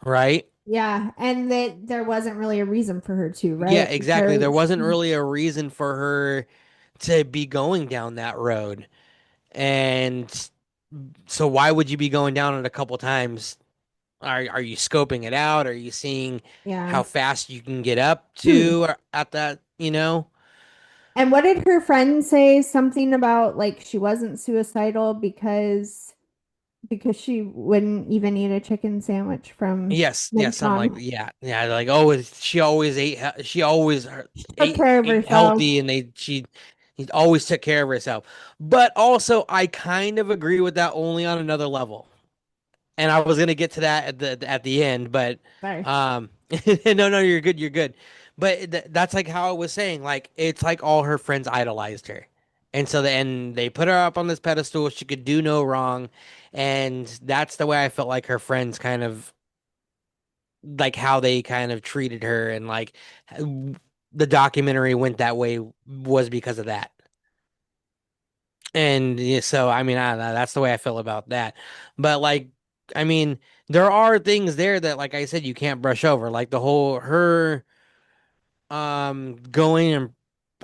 right? Yeah, and that there wasn't really a reason for her to, Yeah, right? exactly. There Because wasn't really a reason for her to be going down that road. And so why would you be going down it a couple times? Are you scoping it out? Are you seeing yeah. how fast you can get up to at that? And what did her friend say? Something about like she wasn't suicidal because she wouldn't even eat a chicken sandwich from Yes, yes, something like McDonald's. yeah, yeah. Like oh, she always she always Took ate care of ate herself. healthy, and he always took care of herself. But also, I kind of agree with that only on another level. And I was gonna get to that at the end, but Sorry. um, no, you're good, you're good. But that's like how I was saying, like it's like all her friends idolized her, and and they put her up on this pedestal. She could do no wrong, and that's the way I felt like her friends kind of like how they kind of treated her, and like the documentary went that way was because of that. And yeah, so, I mean, I don't know, that's the way I feel about that. But like, I mean, there are things there that, like I said, you can't brush over. Like the whole her going and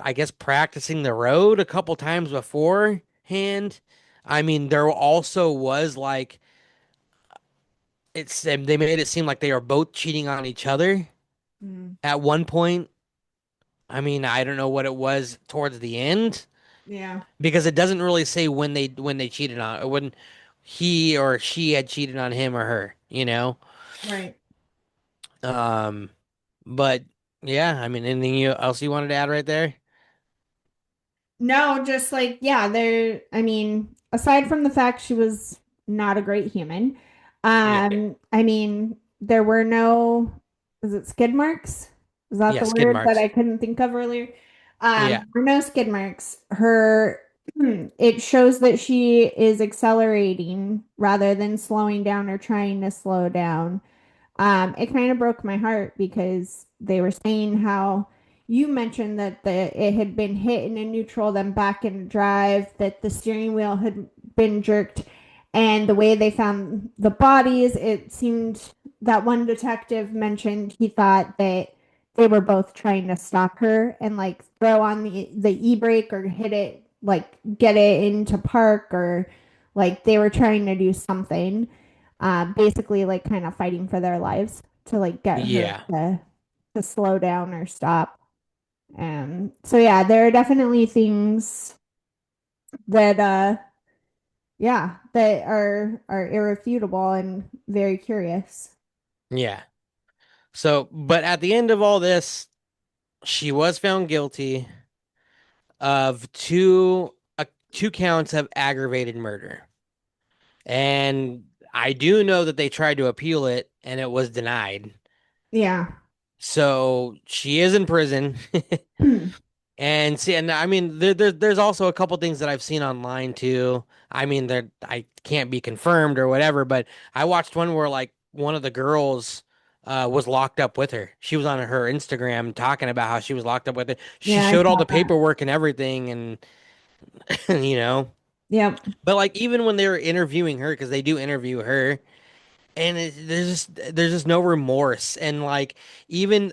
I guess practicing the road a couple times beforehand. I mean, there also was like they made it seem like they were both cheating on each other Mm, at one point. I mean, I don't know what it was towards the end yeah, because it doesn't really say when they cheated on when he or she had cheated on him or her. right. Um, but yeah, I mean, anything else you wanted to add right there? No, just like, yeah, I mean, aside from the fact she was not a great human, Yeah, I mean, there were no, is it skid marks? Is that yeah, the skid word that marks. I couldn't think of earlier? Yeah, There were no skid marks. It shows that she is accelerating rather than slowing down or trying to slow down. It kind of broke my heart because they were saying how you mentioned that it had been hit in a neutral, then back in drive, that the steering wheel had been jerked, and the way they found the bodies, it seemed that one detective mentioned he thought that they were both trying to stop her and like throw on the e-brake or hit it, like get it into park, or like they were trying to do something, basically like kind of fighting for their lives to like get her yeah, to slow down or stop. So yeah, there are definitely things that yeah, that are irrefutable and very curious. yeah. So, but at the end of all this, she was found guilty of two counts of aggravated murder. And I do know that they tried to appeal it and it was denied. Yeah. So she is in prison. And see, and I mean, there's also a couple things that I've seen online too. I mean, I can't be confirmed or whatever, but I watched one where like one of the girls was locked up with her. She was on her Instagram talking about how she was locked up with it. She Yeah, I showed all saw the that. paperwork and everything, and you know? Yep. But like even when they were interviewing her, because they do interview her, and there's just no remorse, and like even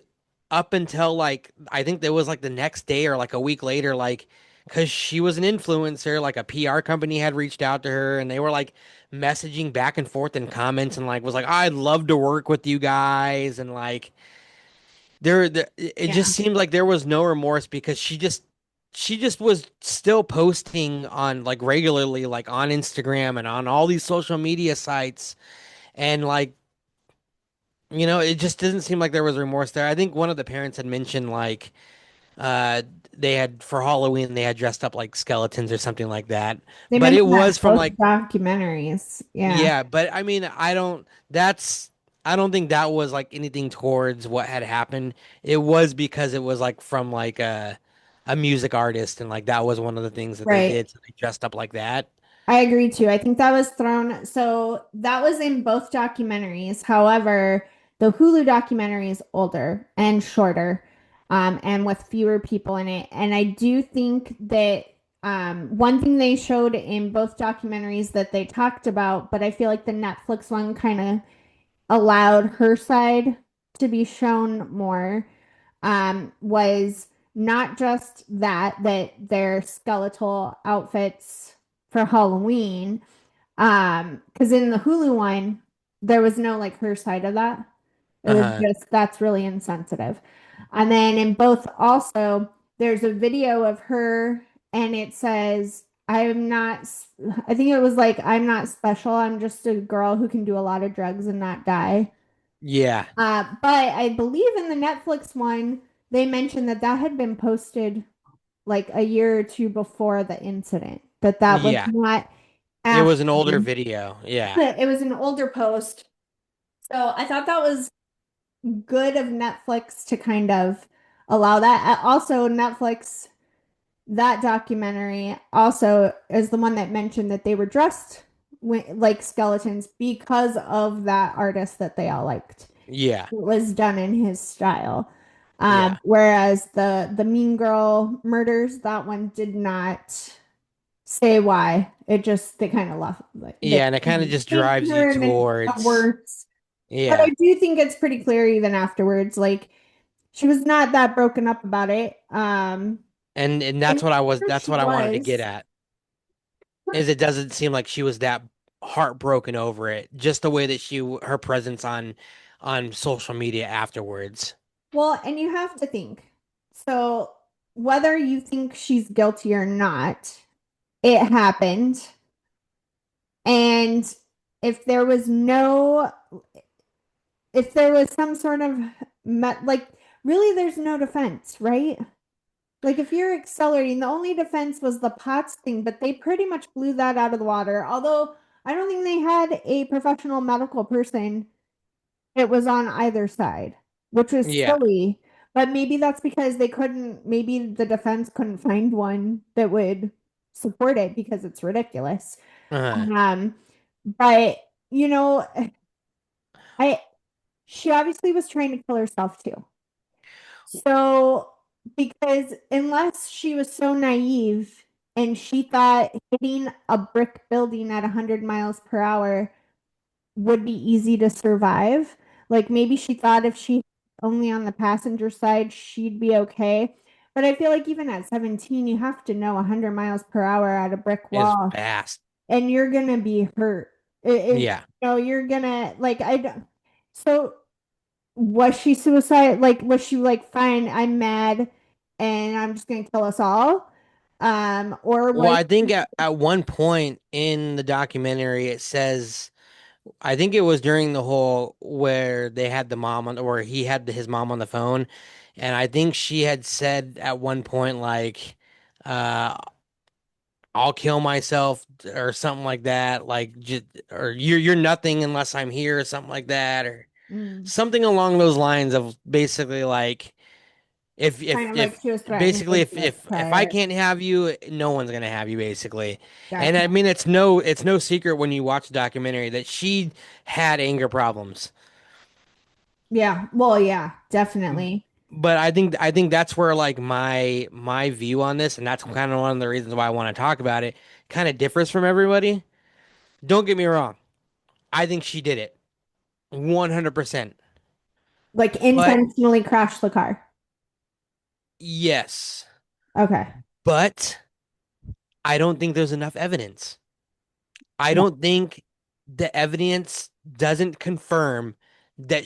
up until like I think there was like the next day or like a week later, like because she was an influencer, like a PR company had reached out to her, and they were like messaging back and forth in comments, and like was like I'd love to work with you guys, and like it just Yeah. seemed like there was no remorse because she just was still posting on like regularly like on Instagram and on all these social media sites, and like it just doesn't seem like there was remorse there. I think one of the parents had mentioned like uh they had for Halloween they had dressed up like skeletons or something like that. They But it mentioned that in was from both like documentaries. Yeah. yeah, but I mean I don't think that was like anything towards what had happened. It was because it was like from like a music artist, and like that was one of the things that they Right. did. So they dressed up like that. I agree too. I think that was thrown. So that was in both documentaries. However, the Hulu documentary is older and shorter, and with fewer people in it. And I do think that one thing they showed in both documentaries that they talked about, but I feel like the Netflix one kind of allowed her side to be shown more, was not just that their skeletal outfits for Halloween. Because in the Hulu one, there was no like her side of that. It was Uh-huh. just that's really insensitive. And then in both also, there's a video of her and it says, I'm not, I think it was like, I'm not special. I'm just a girl who can do a lot of drugs and not die. Yeah. But I believe in the Netflix one, they mentioned that that had been posted like a year or two before the incident, that that was Yeah. not It after. was an older video. Yeah. It was an older post. So I thought that was good of Netflix to kind of allow that. Also, Netflix, that documentary also is the one that mentioned that they were dressed like skeletons because of that artist that they all liked. Yeah. It was done in his style. Yeah. Whereas the Mean Girl murders, that one did not say why. It just they kind of left like they Yeah, and it kind of just painted drives you her and then got towards worse. But I yeah. do think it's pretty clear even afterwards. Like she was not that broken up about it. And And that's she what I wanted to get was. at. Is it doesn't seem like she was that heartbroken over it, just the way that her presence on social media afterwards. Well, and you have to think. So whether you think she's guilty or not, it happened. And if there was no, if there was some sort of like, really, there's no defense, right? Like if you're accelerating, the only defense was the POTS thing, but they pretty much blew that out of the water. Although I don't think they had a professional medical person. It was on either side, which was Yeah. silly. But maybe that's because they couldn't, maybe the defense couldn't find one that would support it because it's ridiculous. Uh-huh. Um, but you know, I she obviously was trying to kill herself too. So, because unless she was so naive and she thought hitting a brick building at 100 miles per hour would be easy to survive, like maybe she thought if she only on the passenger side, she'd be okay. But I feel like even at 17, you have to know 100 miles per hour at a brick Is wall fast. and you're gonna be hurt. Yeah. You're gonna like I don't. So was she suicide? Like, was she like, fine, I'm mad and I'm just gonna kill us all? Or Well, was I think at one point in the documentary it says I think it was during the whole where they had the mom on or he had his mom on the phone, and I think she had said at one point like uh I'll kill myself or something like that, like just or you're nothing unless I'm here or something like that, or mm, something along those lines of basically like if kind if of like if she was threatening basically to if I suicide? can't have you, no one's gonna have you basically. And Gotcha. I mean it's no secret when you watch the documentary that she had anger problems. Yeah. Well, yeah, definitely. but I think that's where like my view on this, and that's kind of one of the reasons why I want to talk about it, kind of differs from everybody. Don't get me wrong. I think she did it 100%. Like But intentionally crash the car. yes, Okay. but I don't think there's enough evidence. I Yeah. don't think the evidence doesn't confirm that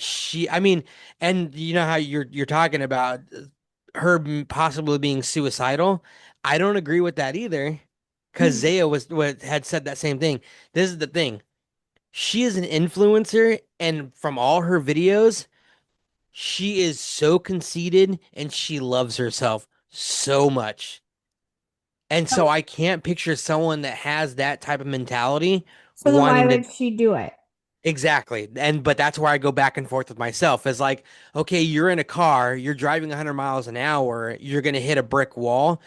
I mean, and you know how you're talking about her possibly being suicidal. I don't agree with that either, because Hmm. Zaya had said that same thing. This is the thing. She is an influencer, and from all her videos, she is so conceited and she loves herself so much. And so So, I can't picture someone that has that type of mentality so then why wanting to. would she do it? Exactly. But that's where I go back and forth with myself. Is like, okay, you're in a car, you're driving 100 miles an hour, you're gonna hit a brick wall.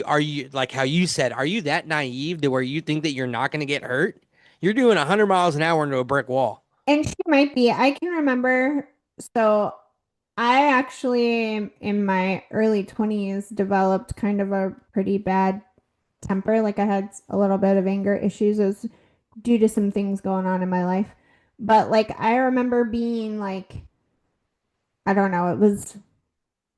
Are you like how you said, are you that naive to where you think that you're not gonna get hurt? You're doing 100 miles an hour into a brick wall. And she might be. I can remember. So I actually, in my early 20s, developed kind of a pretty bad temper. Like I had a little bit of anger issues. It was due to some things going on in my life. But like I remember being like, I don't know, it was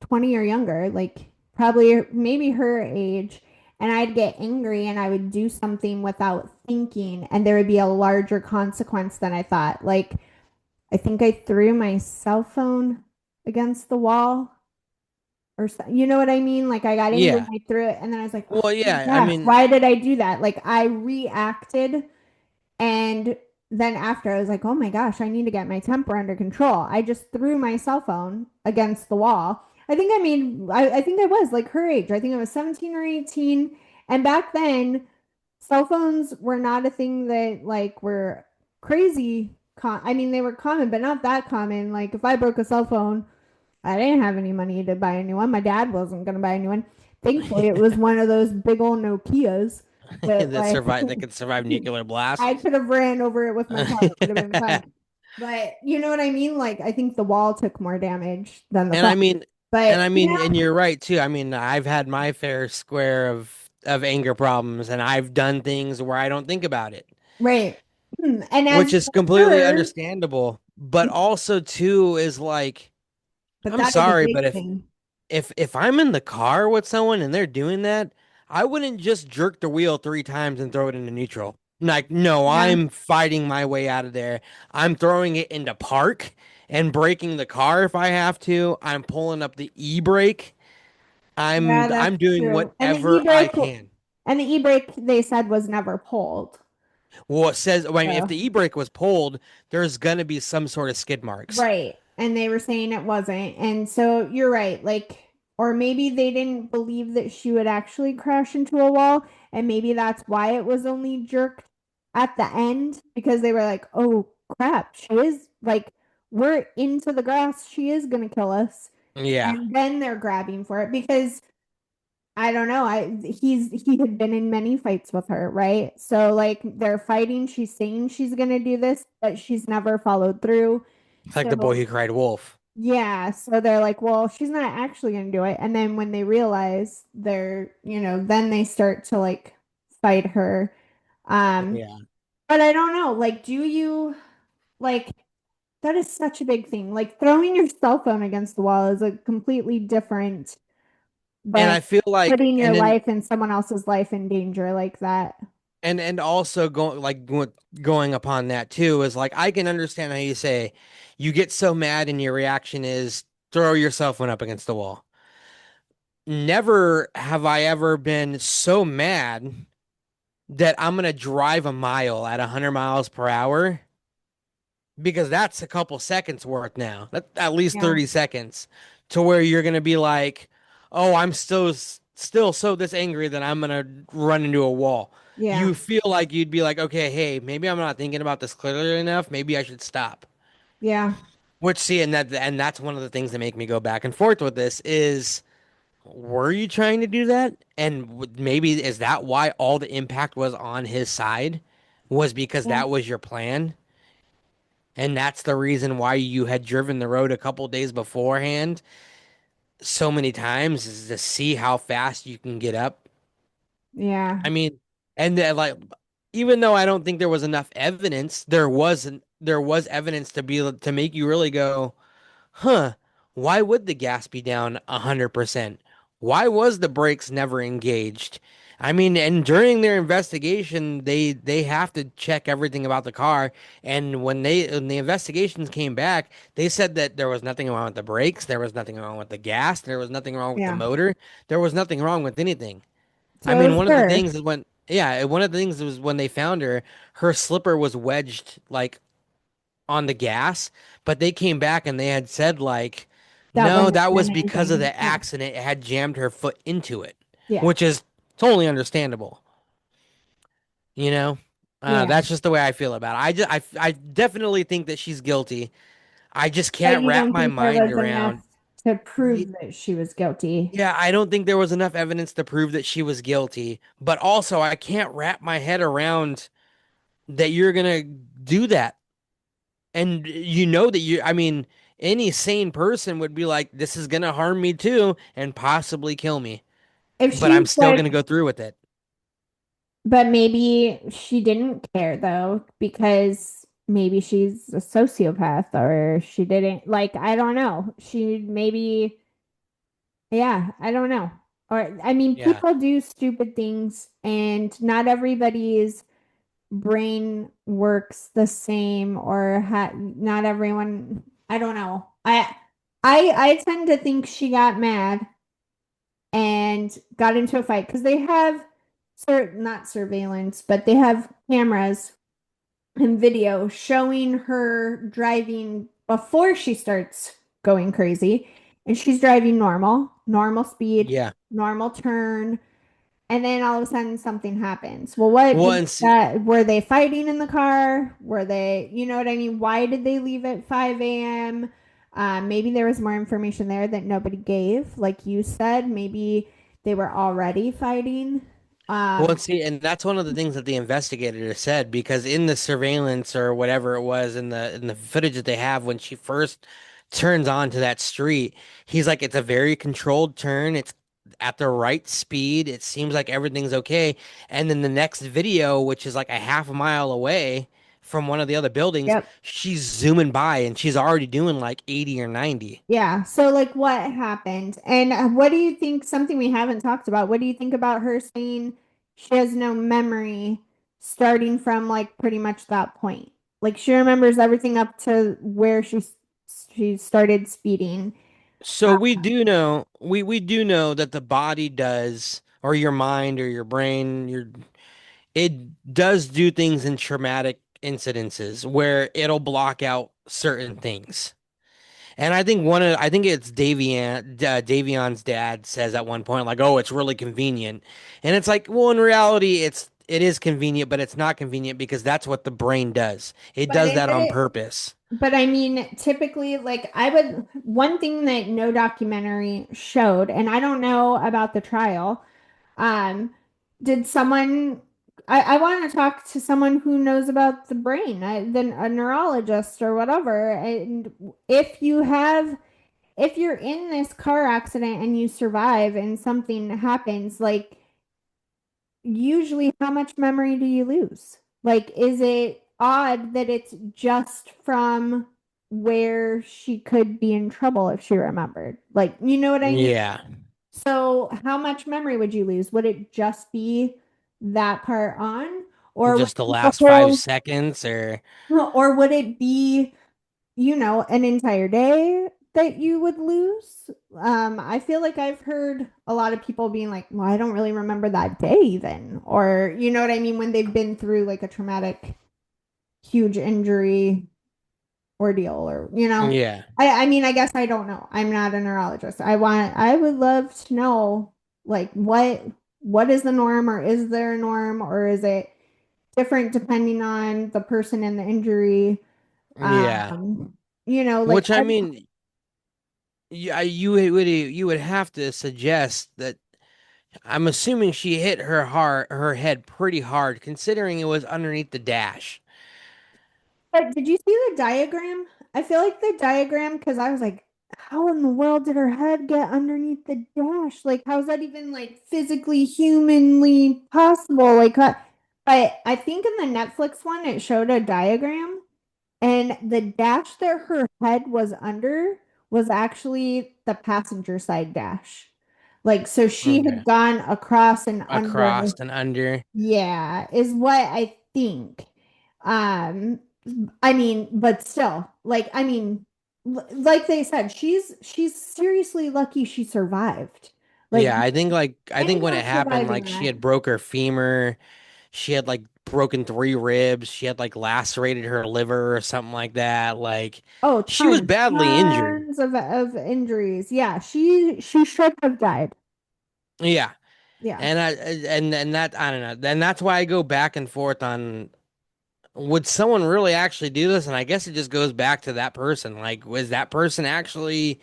20 or younger, like probably maybe her age. And I'd get angry and I would do something without thinking, and there would be a larger consequence than I thought. Like, I think I threw my cell phone against the wall or you know what I mean? Like I got angry and Yeah. I threw it and then I was like, oh Well, my yeah. I gosh, mean, why did I do that? Like I reacted, and then after I was like, oh my gosh, I need to get my temper under control. I just threw my cell phone against the wall. I think I was like her age. I think I was 17 or 18. And back then, cell phones were not a thing that like were crazy. I mean, they were common, but not that common. Like if I broke a cell phone, I didn't have any money to buy a new one. My dad wasn't going to buy a new one. Thankfully, it was one of those big old Nokias that like that could survive nuclear blast. I could have ran over it with my car. It would have been fine. But you know what I mean? Like I think the wall took more damage than the And I phone. mean, But and yeah, you're right too. I mean, I've had my fair square of anger problems, and I've done things where I don't think about it, right. And as which is for completely her, understandable. But also too is like, but I'm that is a sorry, big but if thing. if I'm in the car with someone and they're doing that, I wouldn't just jerk the wheel 3 times and throw it into neutral. Like, no, Yeah. I'm fighting my way out of there. I'm throwing it into park and braking the car if I have to. I'm pulling up the e-brake. Yeah, I'm that's doing true. whatever I can. And the e-brake they said was never pulled. Well, it says, I mean, if the So e-brake was pulled, there's gonna be some sort of skid marks. right. And they were saying it wasn't. And so you're right. Like, or maybe they didn't believe that she would actually crash into a wall. And maybe that's why it was only jerked at the end because they were like, oh crap, she is like, we're into the grass. She is going to kill us. Yeah, And then they're grabbing for it because I don't know. He had been in many fights with her, right? So like they're fighting. She's saying she's gonna do this, but she's never followed through. like the boy So who cried wolf. yeah, so they're like, well, she's not actually gonna do it. And then when they realize then they start to like fight her. Um, Yeah. but I don't know. Like, do you like that is such a big thing. Like throwing your cell phone against the wall is a completely different And than I feel like, putting your and then life and someone else's life in danger like that. and also going upon that too is like I can understand how you say you get so mad and your reaction is throw your cell phone up against the wall. Never have I ever been so mad that I'm gonna drive a mile at 100 miles per hour because that's a couple seconds worth now. That's at least Yeah. 30 seconds to where you're gonna be like, oh, I'm still so this angry that I'm gonna run into a wall. Yeah. You feel like you'd be like, okay, hey, maybe I'm not thinking about this clearly enough. Maybe I should stop. Yeah. Which see, and that's one of the things that make me go back and forth with this is, were you trying to do that? And maybe is that why all the impact was on his side? Was because Yeah. that was your plan? And that's the reason why you had driven the road a couple days beforehand. so many times is to see how fast you can get up. Yeah. I mean, and then like even though I don't think there was enough evidence, there was evidence to be to make you really go, huh, why would the gas be down 100%? Why was the brakes never engaged? I mean, and during their investigation, they have to check everything about the car. And when the investigations came back, they said that there was nothing wrong with the brakes, there was nothing wrong with the gas, there was nothing wrong with the Yeah. motor, there was nothing wrong with anything. I So it mean, was one of the her. things is when, yeah, one of the things was when they found her, her slipper was wedged like on the gas, but they came back and they had said like, That no, wouldn't that have was been because of anything. the Yeah. accident. It had jammed her foot into it, Yeah. which is totally understandable. You know, Yeah. that's just the way I feel about it. I definitely think that she's guilty. I just But can't you wrap don't my think there mind was around. enough to y- prove that she was guilty? Yeah, I don't think there was enough evidence to prove that she was guilty, but also I can't wrap my head around that you're gonna do that. And you know that I mean, any sane person would be like, this is gonna harm me too and possibly kill me, If but she's I'm still like, gonna go through with it. but maybe she didn't care though, because maybe she's a sociopath or she didn't, like, I don't know. She maybe, yeah, I don't know. Or, I mean, Yeah. people do stupid things and not everybody's brain works the same or not everyone, I don't know. I tend to think she got mad and got into a fight because they have not surveillance, but they have cameras and video showing her driving before she starts going crazy. And she's driving normal speed, Yeah. normal turn, and then all of a sudden something happens. Well, what Well, did and see, that, were they fighting in the car? Were they, you know what I mean? Why did they leave at 5 a.m.? Maybe there was more information there that nobody gave. Like you said, maybe they were already fighting. well, Um, and see, and that's one of the things that the investigator said because in the surveillance or whatever it was in the footage that they have when she first turns onto that street, he's like, it's a very controlled turn. It's at the right speed. It seems like everything's okay. And then the next video, which is like a half a mile away from one of the other buildings, yep. she's zooming by and she's already doing like 80 or 90. Yeah. So, like, what happened? And what do you think? Something we haven't talked about. What do you think about her saying she has no memory starting from like pretty much that point? Like, she remembers everything up to where she started speeding. So we do know we do know that the body does or your mind or your brain your it does do things in traumatic incidences where it'll block out certain things. And I think it's Davion's dad says at one point like, "Oh, it's really convenient." And it's like, well, in reality it is convenient, but it's not convenient because that's what the brain does. It But does is that on it? purpose. But I mean, typically, like I would, one thing that no documentary showed, and I don't know about the trial, um, did someone, I want to talk to someone who knows about the brain, then a neurologist or whatever. And if you have, if you're in this car accident and you survive and something happens, like usually how much memory do you lose? Like, is it odd that it's just from where she could be in trouble if she remembered? Like, you know what I mean? Yeah. So, how much memory would you lose? Would it just be that part on? Or would Just the it be the last five whole, seconds or or would it be, an entire day that you would lose? I feel like I've heard a lot of people being like, well, I don't really remember that day even. Or, you know what I mean? When they've been through like a traumatic, huge injury ordeal or. yeah. I mean, I guess I don't know. I'm not a neurologist. I would love to know like what is the norm, or is there a norm, or is it different depending on the person and the injury? Yeah. Like Which I mean, yeah, you would have to suggest that I'm assuming she hit her head pretty hard considering it was underneath the dash. but did you see the diagram? I feel like the diagram, because I was like, how in the world did her head get underneath the dash? Like, how's that even like physically, humanly possible? Like, but I think in the Netflix one, it showed a diagram, and the dash that her head was under was actually the passenger side dash. Like, so she Okay. had gone across and under. Across and under. Yeah, is what I think. Um, I mean, but still, like, I mean, like they said, she's seriously lucky she survived. Like, Yeah, I think when it anyone happened, surviving like she that. had broke her femur, she had like broken three ribs, she had like lacerated her liver or something like that. Like Oh, she was tons, badly injured. tons of injuries. Yeah, she should have died. Yeah. Yeah. And and that I don't know. And that's why I go back and forth on would someone really actually do this? And I guess it just goes back to that person. Like, was that person actually,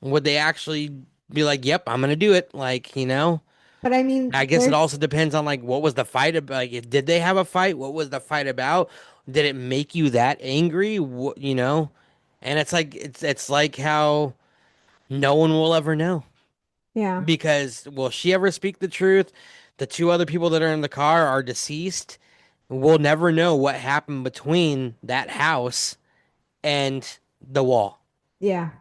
would they actually be like, yep, I'm gonna do it? Like, you know? But I I mean, guess it also depends on like what was the fight about? Like, did they have a fight? What was the fight about? Did it make you that angry? What, you know? And it's like it's like how no one will ever know yeah, because will she ever speak the truth? The two other people that are in the car are deceased. We'll never know what happened between that house and the wall. yeah.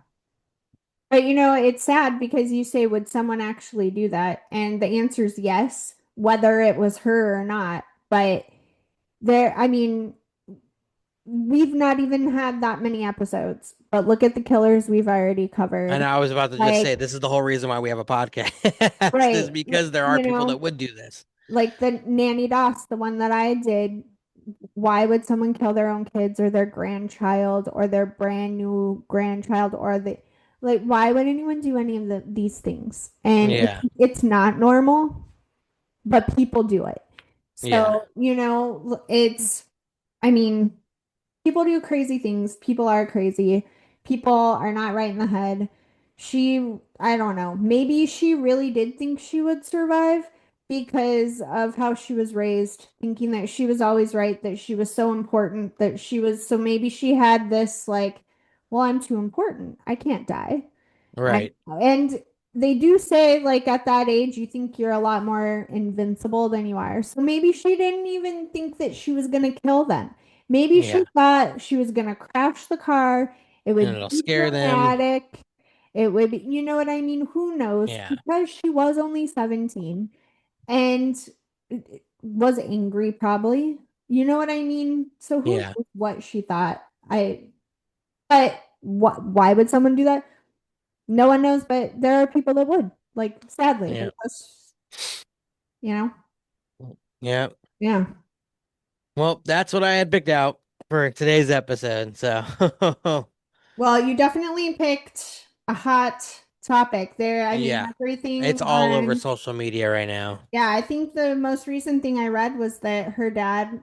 But it's sad because you say, would someone actually do that? And the answer is yes, whether it was her or not. But I mean, we've not even had that many episodes. But look at the killers we've already And covered. I was about to just say Like, this is the whole reason why we have a podcast is right, because there are people that would do this. like the Nanny Doss, the one that I did. Why would someone kill their own kids or their grandchild or their brand new grandchild or like why would anyone do any of these things? And Yeah. it's not normal, but people do it. Yeah. So, it's I mean, people do crazy things. People are crazy. People are not right in the head. I don't know, maybe she really did think she would survive because of how she was raised, thinking that she was always right, that she was so important, so maybe she had this like, well, I'm too important. I can't die. I Right. and they do say like at that age you think you're a lot more invincible than you are. So maybe she didn't even think that she was gonna kill them. Maybe she Yeah. thought she was gonna crash the car. It And would it'll be scare them. dramatic. It would be, you know what I mean? Who knows? Yeah. Because she was only 17 and was angry probably. You know what I mean? So who Yeah. knows what she thought? But why would someone do that? No one knows, but there are people that would. Like, sadly, Yeah. you know? Yeah. Yeah. Well, that's what I had picked out for today's episode. So, Well, you definitely picked a hot topic there. I mean, yeah. everything It's all over on, social media right now. yeah, I think the most recent thing I read was that her dad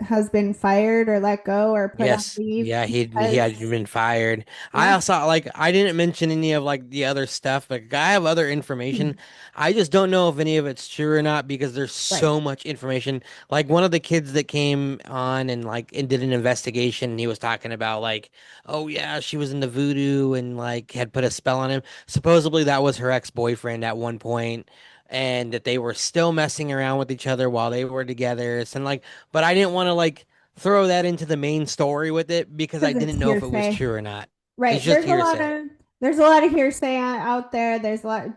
has been fired or let go or put on Yes. leave Yeah, he had because, been fired. I yeah, also like I didn't mention any of like the other stuff, but I have other information. I just don't know if any of it's true or not because there's right. so much information. Like one of the kids that came on and like and did an investigation, and he was talking about like, oh yeah, she was into voodoo and like had put a spell on him. Supposedly that was her ex-boyfriend at one point, and that they were still messing around with each other while they were together. And like, but I didn't want to like throw that into the main story with it because I Because it's didn't know if it was hearsay. true or not. It's Right. just hearsay. There's a lot of hearsay out there. There's a lot,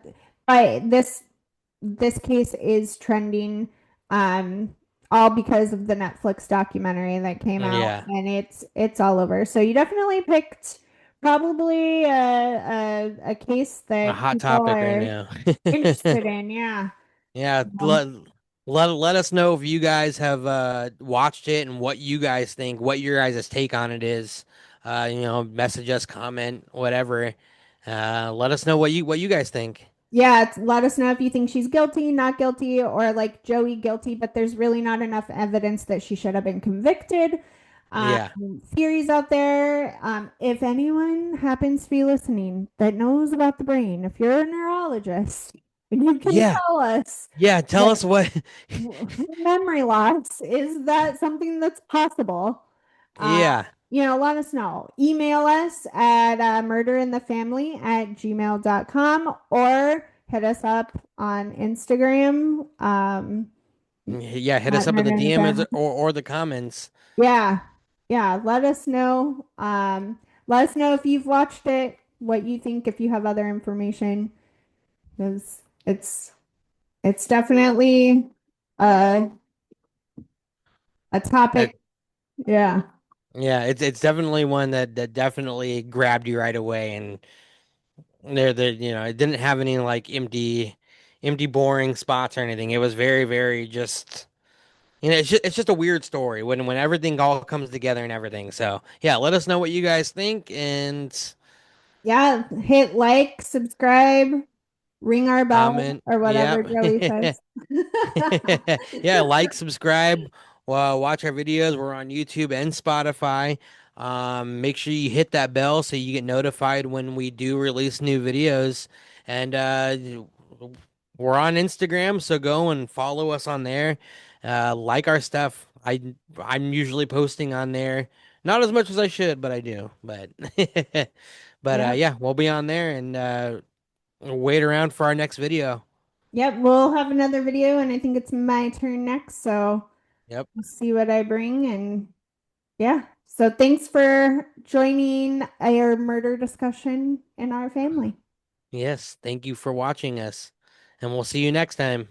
but this case is trending, um, all because of the Netflix documentary that came out, Yeah, and it's all over. So you definitely picked probably a case a that hot people topic right are now. interested in. Yeah. Yeah, Um, let us know if you guys have watched it and what you guys think, what your guys' take on it is. Message us, comment, whatever. Let us know what you guys think. Yeah, let us know if you think she's guilty, not guilty, or like Joey guilty, but there's really not enough evidence that she should have been convicted. Yeah. Theories out there. If anyone happens to be listening that knows about the brain, if you're a neurologist, and you can Yeah. tell us Yeah, tell that us what memory loss is that something that's possible. Uh, Yeah. let us know. Email us at murderinthefamily@gmail.com or hit us up on Instagram Yeah, hit us at up in the Murder in the DMs Family. or the comments. Yeah. Yeah. Let us know. Let us know if you've watched it, what you think, if you have other information, because it's definitely a a Uh, topic. Yeah. yeah, it's definitely one that definitely grabbed you right away, and it didn't have any like empty boring spots or anything. It was very very just. It's just a weird story when everything all comes together and everything. So yeah, let us know what you guys think and Yeah. Hit like, subscribe, ring our bell, comment. or whatever Yep. Joey says. Yeah, like, subscribe, watch our videos. We're on YouTube and Spotify. Make sure you hit that bell so you get notified when we do release new videos. And we're on Instagram, so go and follow us on there. Like our stuff. I'm usually posting on there. Not as much as I should, but I do. But Yep. yeah, we'll be on there and wait around for our next video. Yep. We'll have another video, and I think it's my turn next. So Yep. we'll see what I bring. And yeah. So thanks for joining our murder discussion in our family. Yes, thank you for watching us, and we'll see you next time.